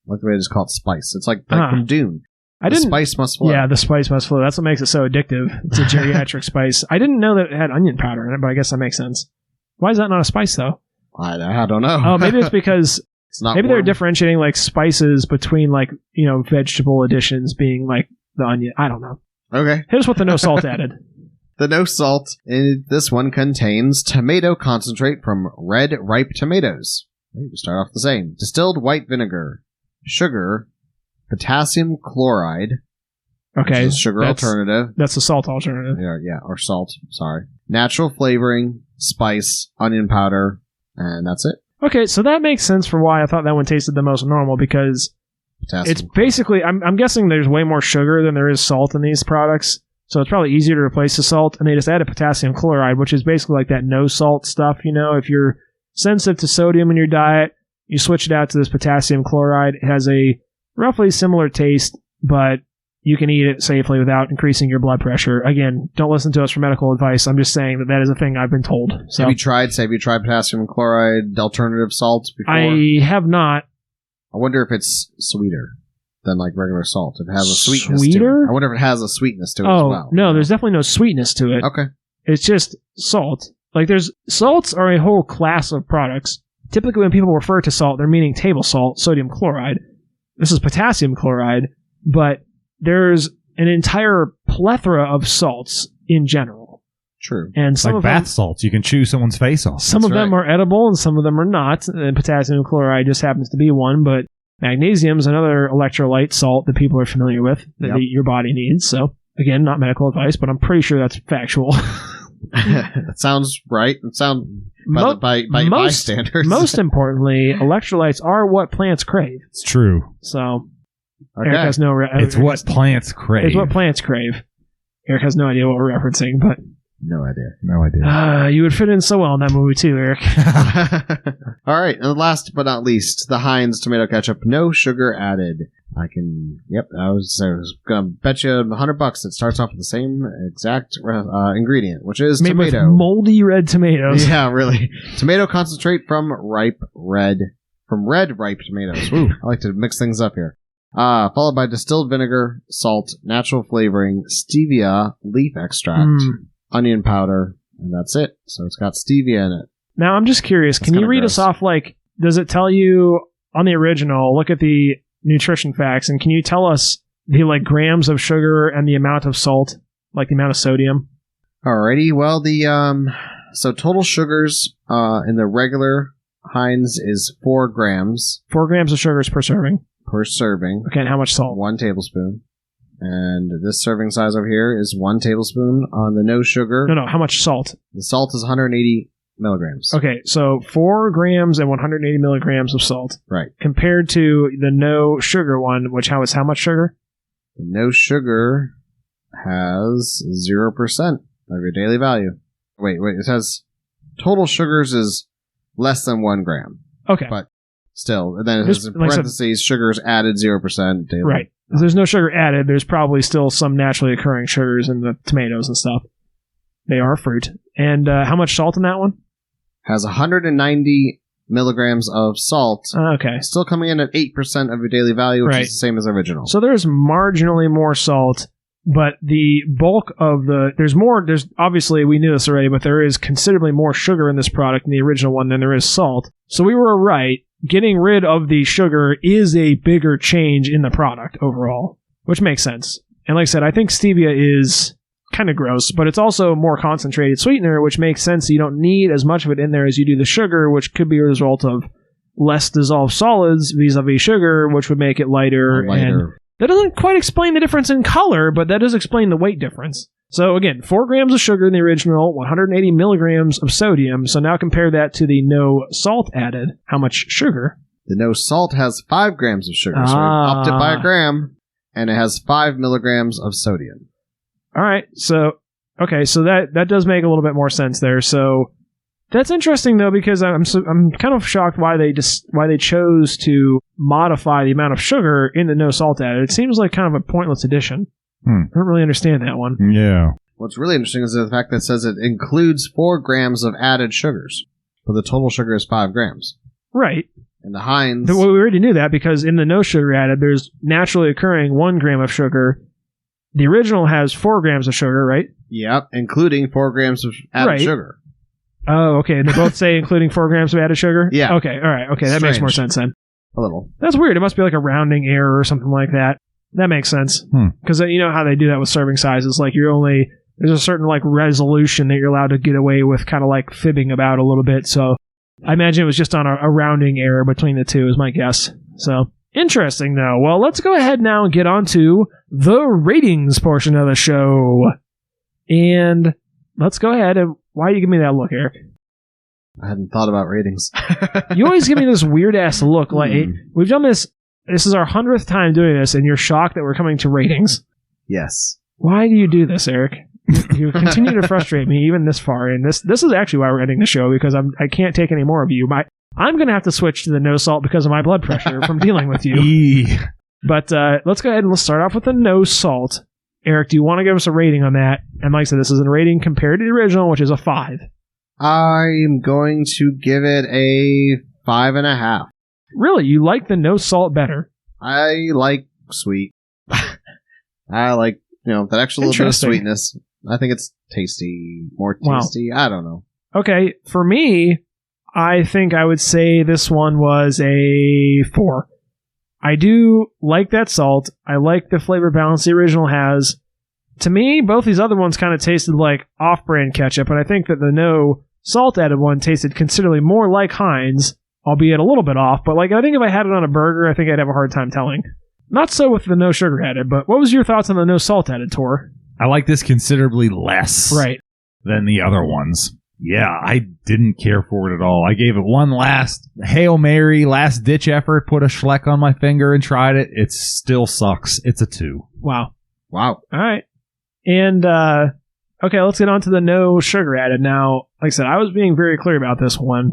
I like the way they just call it spice. It's like from Dune. I The didn't. spice must flow. Yeah, the spice must flow. That's what makes it so addictive. It's a geriatric spice. I didn't know that it had onion powder in it, but I guess that makes sense. Why is that not a spice though? I don't know. Oh, maybe it's because it's not maybe they're warm. differentiating like spices between like, vegetable additions being like the onion. I don't know. Okay. Hit us with the no salt added. The no salt in this one contains tomato concentrate from red ripe tomatoes. We start off the same. Distilled white vinegar, sugar, potassium chloride, which Okay. is a sugar alternative. That's the salt alternative. Yeah, or salt. Sorry. Natural flavoring, spice, onion powder, and that's it. Okay, so that makes sense for why I thought that one tasted the most normal because Potassium. it's basically, I'm guessing there's way more sugar than there is salt in these products. So it's probably easier to replace the salt. And they just added potassium chloride, which is basically like that no salt stuff. If you're sensitive to sodium in your diet, you switch it out to this potassium chloride. It has a roughly similar taste, but you can eat it safely without increasing your blood pressure. Again, don't listen to us for medical advice. I'm just saying that is a thing I've been told. So Have you tried potassium chloride alternative salt before? I have not. I wonder if it's sweeter than like regular salt. If it has a sweetness to Sweeter? it. I wonder if it has a sweetness to it as Oh, well. no, there's definitely no sweetness to it. Okay. It's just salt. Like salts are a whole class of products. Typically when people refer to salt, they're meaning table salt, sodium chloride. This is potassium chloride, but there's an entire plethora of salts in general. True. And It's some like of bath them, salts. You can chew someone's face off. some of them are edible and some of them are not. And potassium chloride just happens to be one, but magnesium is another electrolyte salt that people are familiar with that your body needs. So again, not medical advice, but I'm pretty sure that's factual. That sounds right. It sounds by bystanders. Most importantly, electrolytes are what plants crave. It's true. So Okay. Eric has no. It's what plants crave. It's what plants crave. Eric has no idea what we're referencing, but No idea. No idea. you would fit in so well in that movie too, Eric. All right, and last but not least, the Heinz tomato ketchup, no sugar added. I was gonna bet you $100 it starts off with the same exact ingredient, which is Made tomato. with moldy red tomatoes. Yeah, really. Tomato concentrate from red ripe tomatoes. Woo, I like to mix things up here. Followed by distilled vinegar, salt, natural flavoring, stevia, leaf extract, onion powder, and that's it. So it's got stevia in it. Now I'm just curious. That's Can you kinda read gross. us off? Like, does it tell you on the original? Look at the nutrition facts, and can you tell us the grams of sugar and the amount of salt, like the amount of sodium? Alrighty, well so total sugars in the regular Heinz is 4 grams 4 grams of sugars per serving. per serving. Okay, and how much salt? 1 tablespoon. And this serving size over here is 1 tablespoon on the no sugar. No, how much salt? The salt is 180 milligrams. Okay, so 4 grams and 180 milligrams of salt. Right. Compared to the no sugar one, which how much sugar? The no sugar has 0% of your daily value. Wait, it says total sugars is less than 1 gram. Okay. But still, and then it says in like I said- parentheses, sugars added 0% daily. Right. If there's no sugar added, there's probably still some naturally occurring sugars in the tomatoes and stuff. They are fruit. And how much salt in that one? Has 190 milligrams of salt. Okay. Still coming in at 8% of your daily value, which Right. is the same as original. So there's marginally more salt, but the bulk of there's obviously, we knew this already, but there is considerably more sugar in this product in the original one than there is salt. So we were right. Getting rid of the sugar is a bigger change in the product overall, which makes sense. And like I said, I think stevia is kind of gross, but it's also more concentrated sweetener, which makes sense. You don't need as much of it in there as you do the sugar, which could be a result of less dissolved solids vis-a-vis sugar, which would make it lighter. And that doesn't quite explain the difference in color, but that does explain the weight difference. So again, 4 grams of sugar in the original, 180 milligrams of sodium. So now compare that to the no salt added. How much sugar? The no salt has 5 grams of sugar, so we upped it by a gram, and it has 5 milligrams of sodium. All right. So, okay. So that does make a little bit more sense there. So that's interesting though, because I'm kind of shocked why they chose to modify the amount of sugar in the no salt added. It seems like kind of a pointless addition. I don't really understand that one. Yeah. What's really interesting is the fact that it says it includes 4 grams of added sugars, but the total sugar is 5 grams. Right. And the Heinz... Well, we already knew that because in the no sugar added, there's naturally occurring 1 gram of sugar. The original has 4 grams of sugar, right? Yep, including 4 grams of added sugar. Oh, okay. And they both say including 4 grams of added sugar? Yeah. Okay, all right. Okay, that makes more sense then. A little. That's weird. It must be like a rounding error or something like that. That makes sense. Because you know how they do that with serving sizes. Like there's a certain resolution that you're allowed to get away with kind of like fibbing about a little bit. So I imagine it was just on a rounding error between the two is my guess. So interesting though. Well, let's go ahead now and get on to the ratings portion of the show. And let's go ahead and why do you give me that look, Eric? I hadn't thought about ratings. You always give me this weird ass look. Like we've done this. This is our 100th time doing this, and you're shocked that we're coming to ratings. Yes. Why do you do this, Eric? You continue to frustrate me even this far, and this is actually why we're ending the show, because I can't take any more of you. I'm going to have to switch to the no salt because of my blood pressure from dealing with you. But let's go ahead and let's start off with the no salt. Eric, do you want to give us a rating on that? And like I said, this is a rating compared to the original, which is a 5. I'm going to give it a 5.5. Really? You like the no salt better? I like sweet. I like, that extra little bit of Interesting. sweetness. I think it's tasty, more Wow. tasty. I don't know. Okay, for me, I think I would say this one was a 4. I do like that salt. I like the flavor balance the original has. To me, both these other ones kind of tasted like off-brand ketchup, and I think that the no salt added one tasted considerably more like Heinz, albeit a little bit off, but I think if I had it on a burger, I think I'd have a hard time telling. Not so with the no sugar added, but what was your thoughts on the no salt added, Tor? I like this considerably less Right. than the other ones. Yeah, I didn't care for it at all. I gave it one last Hail Mary, last ditch effort, put a Schleck on my finger and tried it. It still sucks. It's a 2. Wow. Wow. All right. And, okay, let's get on to the no sugar added. Now, like I said, I was being very clear about this one.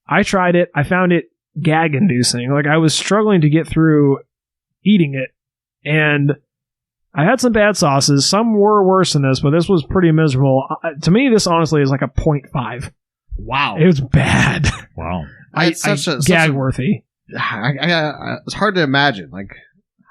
I tried it. I found it gag-inducing. I was struggling to get through eating it. And I had some bad sauces. Some were worse than this, but this was pretty miserable. To me, this honestly is like a 0.5. Wow. It was bad. Wow. It's Gag-worthy. It's hard to imagine,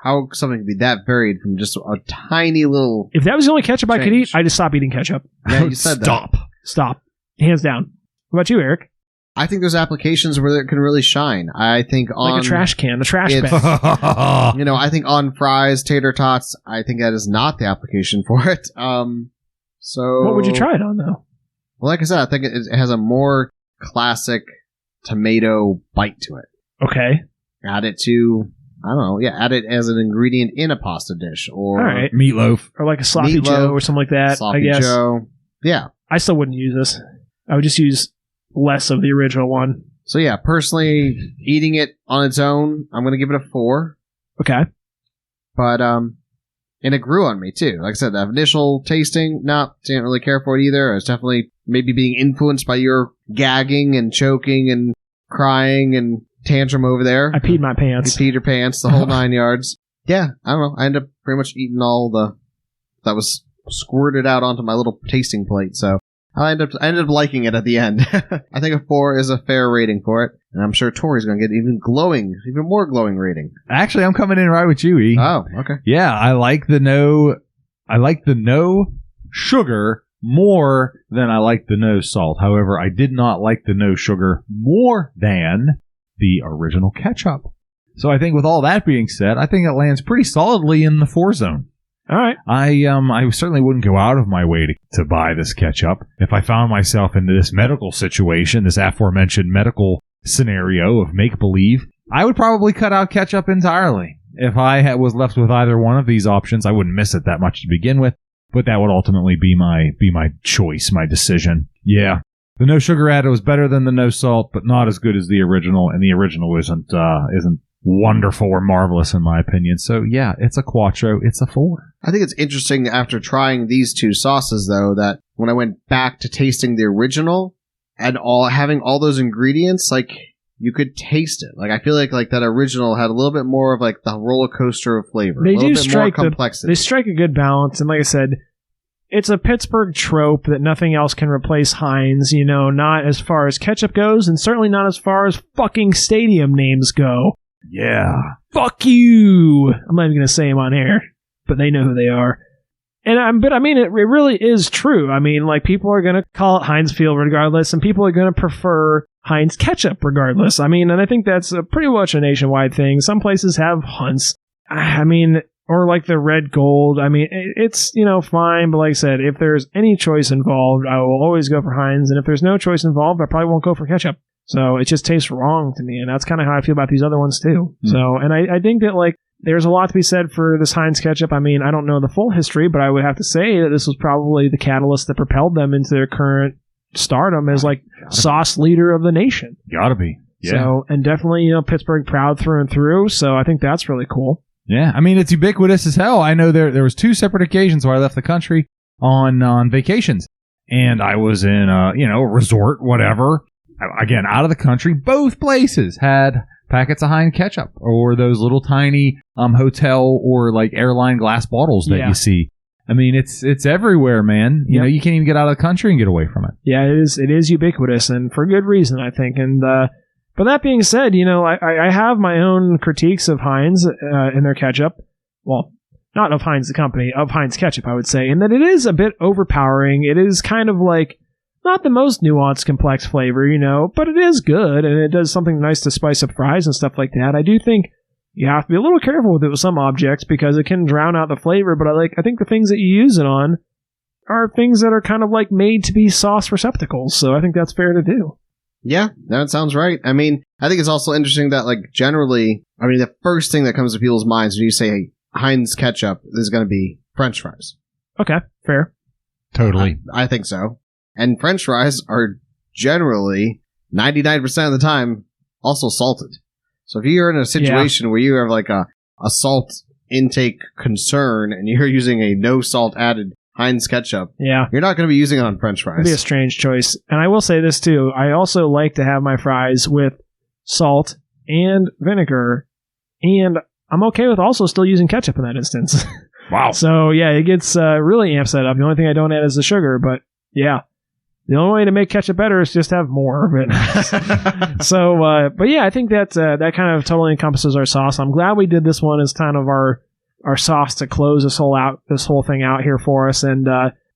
how something could be that varied from just a tiny little... If that was the only ketchup I could eat, Change. I'd just stop eating ketchup. Yeah, you said that. Stop. Hands down. What about you, Eric? I think there's applications where it can really shine. I think on... Like a trash can, a trash It's- bag. I think on fries, tater tots, I think that is not the application for it. So... What would you try it on, though? Well, like I said, I think it has a more classic tomato bite to it. Okay. Add it to... I don't know. Yeah, add it as an ingredient in a pasta dish. Or All right. Meatloaf. Or like a sloppy Meatloaf, Joe or something like that, Sloppy I guess. Joe. Yeah. I still wouldn't use this. I would just use less of the original one. So yeah, personally, eating it on its own, I'm going to give it a 4. Okay. But, and it grew on me too. Like I said, the initial tasting, didn't really care for it either. I was definitely maybe being influenced by your gagging and choking and crying and tantrum over there. I peed my pants. You peed your pants, the whole 9 yards. Yeah, I don't know. I ended up pretty much eating all that was squirted out onto my little tasting plate. So I ended up liking it at the end. I think a 4 is a fair rating for it, and I'm sure Tori's going to get even more glowing rating. Actually, I'm coming in right with you, E. Oh, okay. Yeah, I like the no sugar more than I like the no salt. However, I did not like the no sugar more than the original ketchup. So I think with all that being said, I think it lands pretty solidly in the 4 zone. All right. I certainly wouldn't go out of my way to buy this ketchup. If I found myself into this medical situation, this aforementioned medical scenario of make-believe, I would probably cut out ketchup entirely. If I was left with either one of these options, I wouldn't miss it that much to begin with, but that would ultimately be my choice, my decision. Yeah. The no sugar added was better than the no salt, but not as good as the original, and the original isn't wonderful or marvelous in my opinion. So yeah, it's a quattro, it's a 4. I think it's interesting after trying these 2 sauces, though, that when I went back to tasting the original and having all those ingredients, you could taste it. I feel like that original had a little bit more of the roller coaster of flavor. They a little do bit strike more complexity. They strike a good balance, and like I said, it's a Pittsburgh trope that nothing else can replace Heinz, not as far as ketchup goes, and certainly not as far as fucking stadium names go. Yeah. Fuck you! I'm not even going to say them on air, but they know who they are. But it really is true. People are going to call it Heinz Field regardless, and people are going to prefer Heinz ketchup regardless. And I think that's pretty much a nationwide thing. Some places have Hunts. Or the red gold. It's, fine, but like I said, if there's any choice involved, I will always go for Heinz, and if there's no choice involved, I probably won't go for ketchup. So it just tastes wrong to me, and that's kind of how I feel about these other ones too. So, and I think that there's a lot to be said for this Heinz ketchup. I don't know the full history, but I would have to say that this was probably the catalyst that propelled them into their current stardom as sauce leader of the nation. Gotta be. Yeah. So, and definitely, Pittsburgh proud through and through. So I think that's really cool. Yeah, it's ubiquitous as hell. I know there was 2 separate occasions where I left the country on vacations, and I was in a resort, whatever. Again, out of the country. Both places had packets of Heinz ketchup or those little tiny hotel or like airline glass bottles that you see. I mean, it's everywhere, man. You know, you can't even get out of the country and get away from it. Yeah, it is ubiquitous, and for good reason, I think. And but that being said, you know, I have my own critiques of Heinz and their ketchup. Well, not of Heinz the company, of Heinz ketchup, I would say, in that it is a bit overpowering. It is kind of like not the most nuanced, complex flavor, you know, but it is good, and it does something nice to spice up fries and stuff like that. I do think you have to be a little careful with it with some objects because it can drown out the flavor, but I think the things that you use it on are things that are kind of like made to be sauce receptacles, so I think that's fair to do. Yeah, that sounds right. I mean, I think it's also interesting that, like, generally, I mean, the first thing that comes to people's minds when you say, hey, Heinz ketchup, is going to be French fries. Okay, fair. Totally. I think so. And French fries are generally, 99% of the time, also salted. So if you're in a situation where you have like a salt intake concern and you're using a no salt added Heinz ketchup, you're not going to be using it on French fries. It'd be a strange choice. And I will say this too. I also like to have my fries with salt and vinegar, and I'm okay with also still using ketchup in that instance. Wow. So yeah, it gets really amps that up. The only thing I don't add is the sugar, but yeah. The only way to make ketchup better is just have more of it. So, but yeah, I think that kind of totally encompasses our sauce. I'm glad we did this one as kind of our sauce to close this whole thing out here for us. And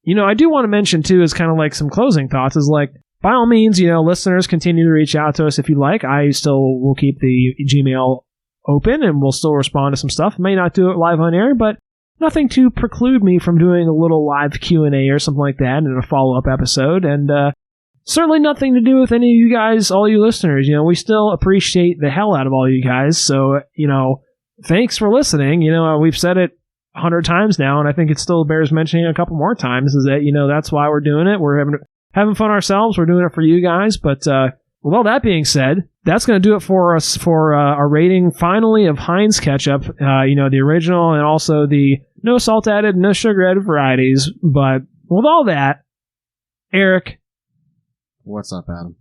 you know, I do want to mention too, is kind of like some closing thoughts. Is like, by all means, you know, listeners, continue to reach out to us if you like. I still will keep the Gmail open, and we'll still respond to some stuff. May not do it live on air, but nothing to preclude me from doing a little live Q&A or something like that in a follow-up episode. And certainly nothing to do with any of you guys, all you listeners. You know, we still appreciate the hell out of all you guys. So, you know, thanks for listening. You know, we've said it 100 times now, and I think it still bears mentioning a couple more times, is that, you know, that's why we're doing it. We're having fun ourselves. We're doing it for you guys. But with all that being said, that's going to do it for us for our rating finally of Heinz ketchup, you know, the original and also the no salt added, no sugar added varieties. But with all that, Eric. What's up, Adam?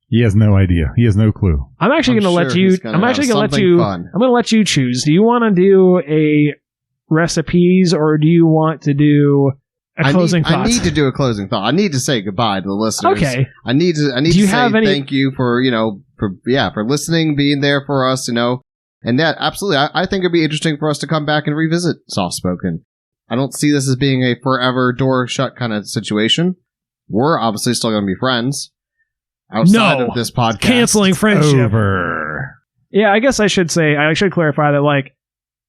He has no idea. He has no clue. I'm actually going to let you. I'm actually going to let you. I'm going to let you choose. Do you want to do a recipes or do you want to do a closing thought? I need to do a closing thought. I need to say goodbye to the listeners. Okay. I need to say thank you for, you know, for listening, being there for us, you know. And that, absolutely, I think it'd be interesting for us to come back and revisit Soft Spoken. I don't see this as being a forever door shut kind of situation. We're obviously still going to be friends outside of this podcast. Canceling friendship. Over. Yeah, I guess I should clarify that, like,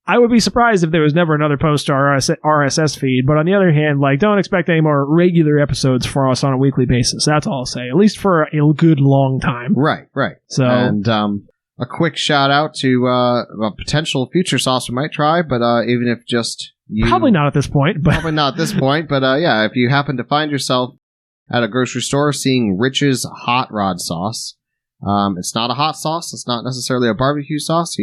I would be surprised if there was never another post to our RSS feed, but on the other hand, like, don't expect any more regular episodes for us on a weekly basis. That's all I'll say, at least for a good long time. Right. So, and a quick shout out to a potential future sauce we might try, but even if just you... Probably not at this point. But probably not at this point, but yeah, if you happen to find yourself at a grocery store seeing Rich's Hot Rod sauce, it's not a hot sauce, it's not necessarily a barbecue sauce.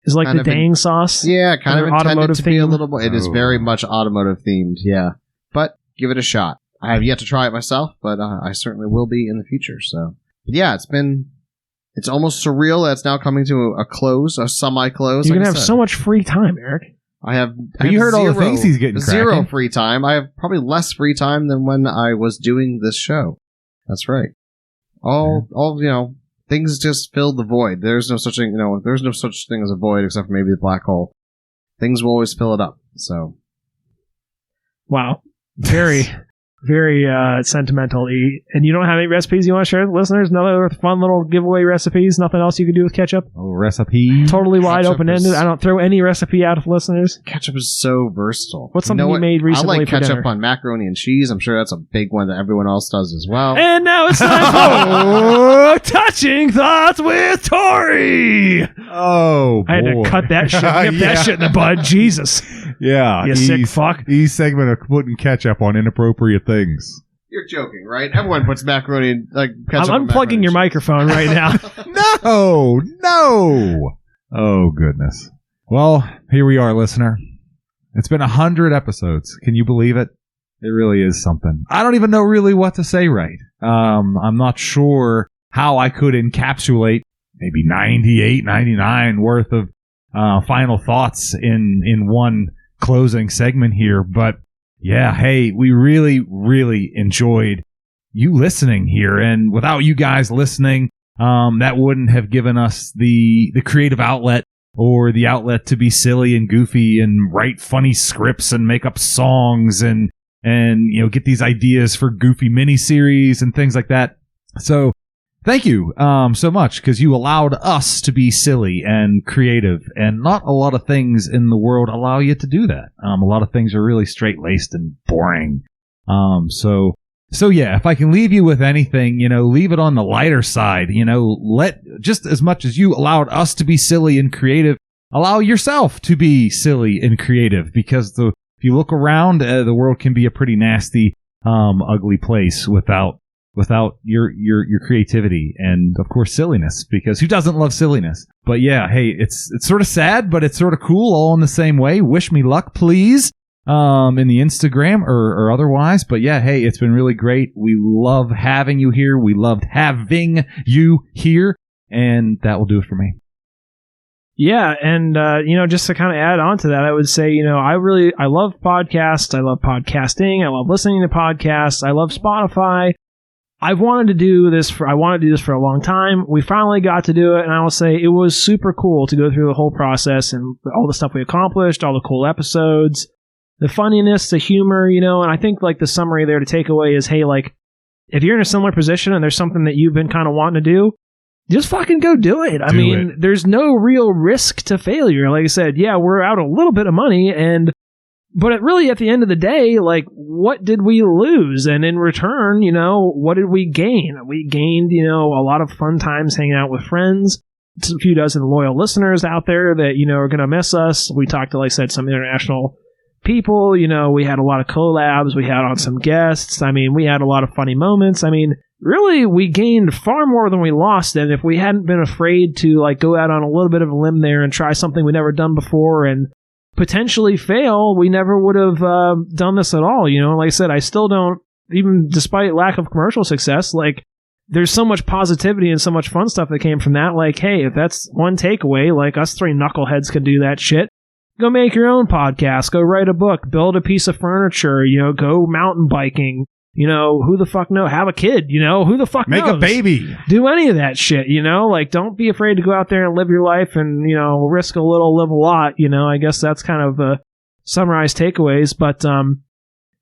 It's like the dang sauce? Yeah, kind of intended to be a theme. little more... It is very much automotive themed, yeah. But give it a shot. I have yet to try it myself, but I certainly will be in the future, so... But yeah, it's almost surreal that it's now coming to a close, a semi-close. You're going to have so much free time, Eric. I have you heard all the things he's getting zero cracking. Free time. I have probably less free time than when I was doing this show. That's right. All you know, things just fill the void. There's no such thing, you know, there's no such thing as a void except for maybe the black hole. Things will always fill it up. So, wow, very, very sentimental. And you don't have any recipes you want to share with listeners? Another fun little giveaway recipes? Nothing else you could do with ketchup? Oh, recipe? Totally wide open-ended. I don't throw any recipe out of listeners. Ketchup is so versatile. What's something you made recently? I like for ketchup dinner? on macaroni and cheese. I'm sure that's a big one that everyone else does as well. And now it's time for Touching Thoughts with Torey. Oh, boy. I had to cut that shit, nip that shit in the bud. Jesus. Yeah. You sick fuck. E-segment of putting ketchup on inappropriate things. You're joking, right? Everyone puts macaroni and ketchup. I'm unplugging your microphone right now. No. Oh, goodness. Well, here we are, listener. It's been 100 episodes. Can you believe it? It really is something. I don't even know really what to say right. I'm not sure how I could encapsulate maybe 98, 99 worth of final thoughts in one closing segment here. But yeah, hey, we really, really enjoyed you listening here. And without you guys listening, that wouldn't have given us the creative outlet or the outlet to be silly and goofy and write funny scripts and make up songs and get these ideas for goofy miniseries and things like that. So thank you so much, because you allowed us to be silly and creative, and not a lot of things in the world allow you to do that. A lot of things are really straight-laced and boring. So yeah, if I can leave you with anything, leave it on the lighter side. Let, just as much as you allowed us to be silly and creative, allow yourself to be silly and creative, because if you look around, the world can be a pretty nasty, ugly place without your creativity and, of course, silliness, because who doesn't love silliness? But yeah, hey, it's sort of sad, but it's sort of cool all in the same way. Wish me luck, please, in the Instagram or otherwise. But yeah, hey, it's been really great. We love having you here. We loved having you here, and that will do it for me. Yeah, and just to kind of add on to that, I would say, I love podcasts. I love podcasting. I love listening to podcasts. I love Spotify. I wanted to do this for a long time. We finally got to do it, and I will say it was super cool to go through the whole process and all the stuff we accomplished, all the cool episodes, the funniness, the humor, and I think like the summary there to take away is, hey, like, if you're in a similar position and there's something that you've been kind of wanting to do, just fucking go do it. I mean, there's no real risk to failure. Like I said, yeah, we're out a little bit of money, but at the end of the day, like, what did we lose? And in return, what did we gain? We gained, a lot of fun times hanging out with friends. It's a few dozen loyal listeners out there that, are going to miss us. We talked to, like I said, some international people. We had a lot of collabs. We had on some guests. I mean, we had a lot of funny moments. I mean, really, we gained far more than we lost. And if we hadn't been afraid to, like, go out on a little bit of a limb there and try something we'd never done before and potentially fail, we never would have done this at all. Like I said, I still don't, even despite lack of commercial success, like, there's so much positivity and so much fun stuff that came from that. Like, hey, if that's one takeaway, like, us three knuckleheads can do that shit. Go make your own podcast, go write a book, build a piece of furniture, go mountain biking, who the fuck knows? Have a kid, who the fuck knows? Make a baby. Do any of that shit, like, don't be afraid to go out there and live your life and, risk a little, live a lot, I guess that's kind of the summarized takeaways. But,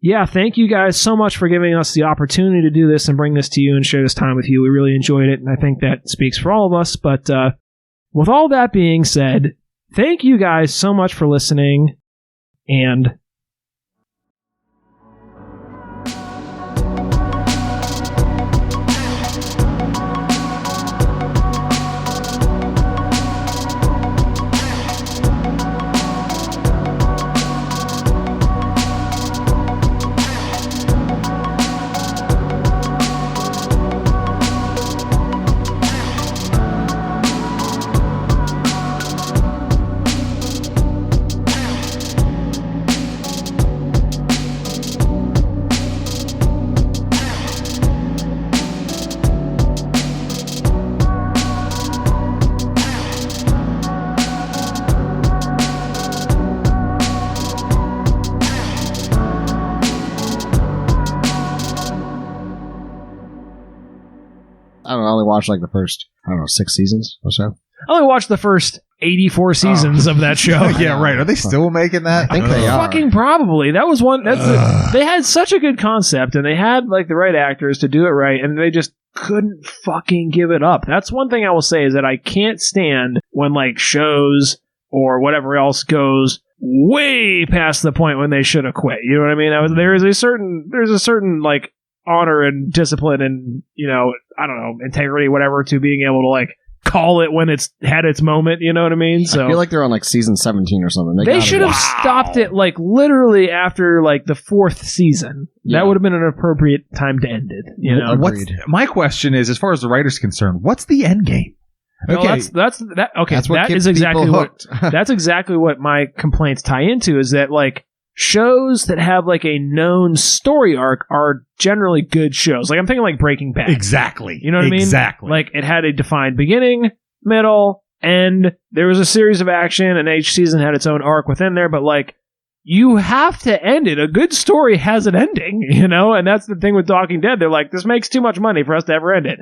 yeah, thank you guys so much for giving us the opportunity to do this and bring this to you and share this time with you. We really enjoyed it, and I think that speaks for all of us. But, with all that being said, thank you guys so much for listening, and I don't know, I only watched like the first, 6 seasons or so. I only watched the first 84 seasons of that show. Yeah, right. Are they still making that? I think they are. Fucking probably. That was one. They had such a good concept, and they had like the right actors to do it right, and they just couldn't fucking give it up. That's one thing I will say, is that I can't stand when like shows or whatever else goes way past the point when they should have quit. You know what I mean? There's a certain like honor and discipline and, I don't know, integrity, whatever, to being able to like call it when it's had its moment. You know what I mean? So I feel like they're on like season 17 or something. They should have stopped it like literally after like the 4th season. Yeah. That would have been an appropriate time to end it. My question is, as far as the writer's concerned, what's the end game? Okay, that's exactly what my complaints tie into, is that like shows that have like a known story arc are generally good shows. Like I'm thinking like Breaking Bad. Exactly. You know what I mean? Exactly. Like it had a defined beginning, middle, end. There was a series of action, and each season had its own arc within there, but like, you have to end it. A good story has an ending, you know? And that's the thing with Talking Dead. They're like, this makes too much money for us to ever end it.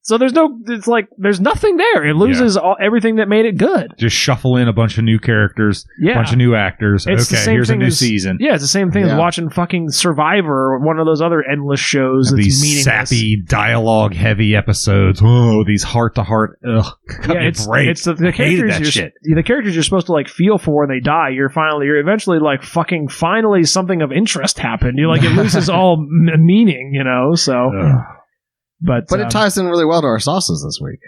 So there's nothing there. It loses everything that made it good. Just shuffle in a bunch of new characters, a bunch of new actors. It's okay, here's a new season. Yeah, it's the same thing as watching fucking Survivor or one of those other endless shows. These meaningless. sappy, dialogue-heavy episodes. Oh, these heart-to-heart. Ugh, it's the characters. The characters you're supposed to like feel for when they die. You're eventually like fucking finally something of interest happened. You're like, it loses all meaning, you know. So. But it ties in really well to our sauces this week.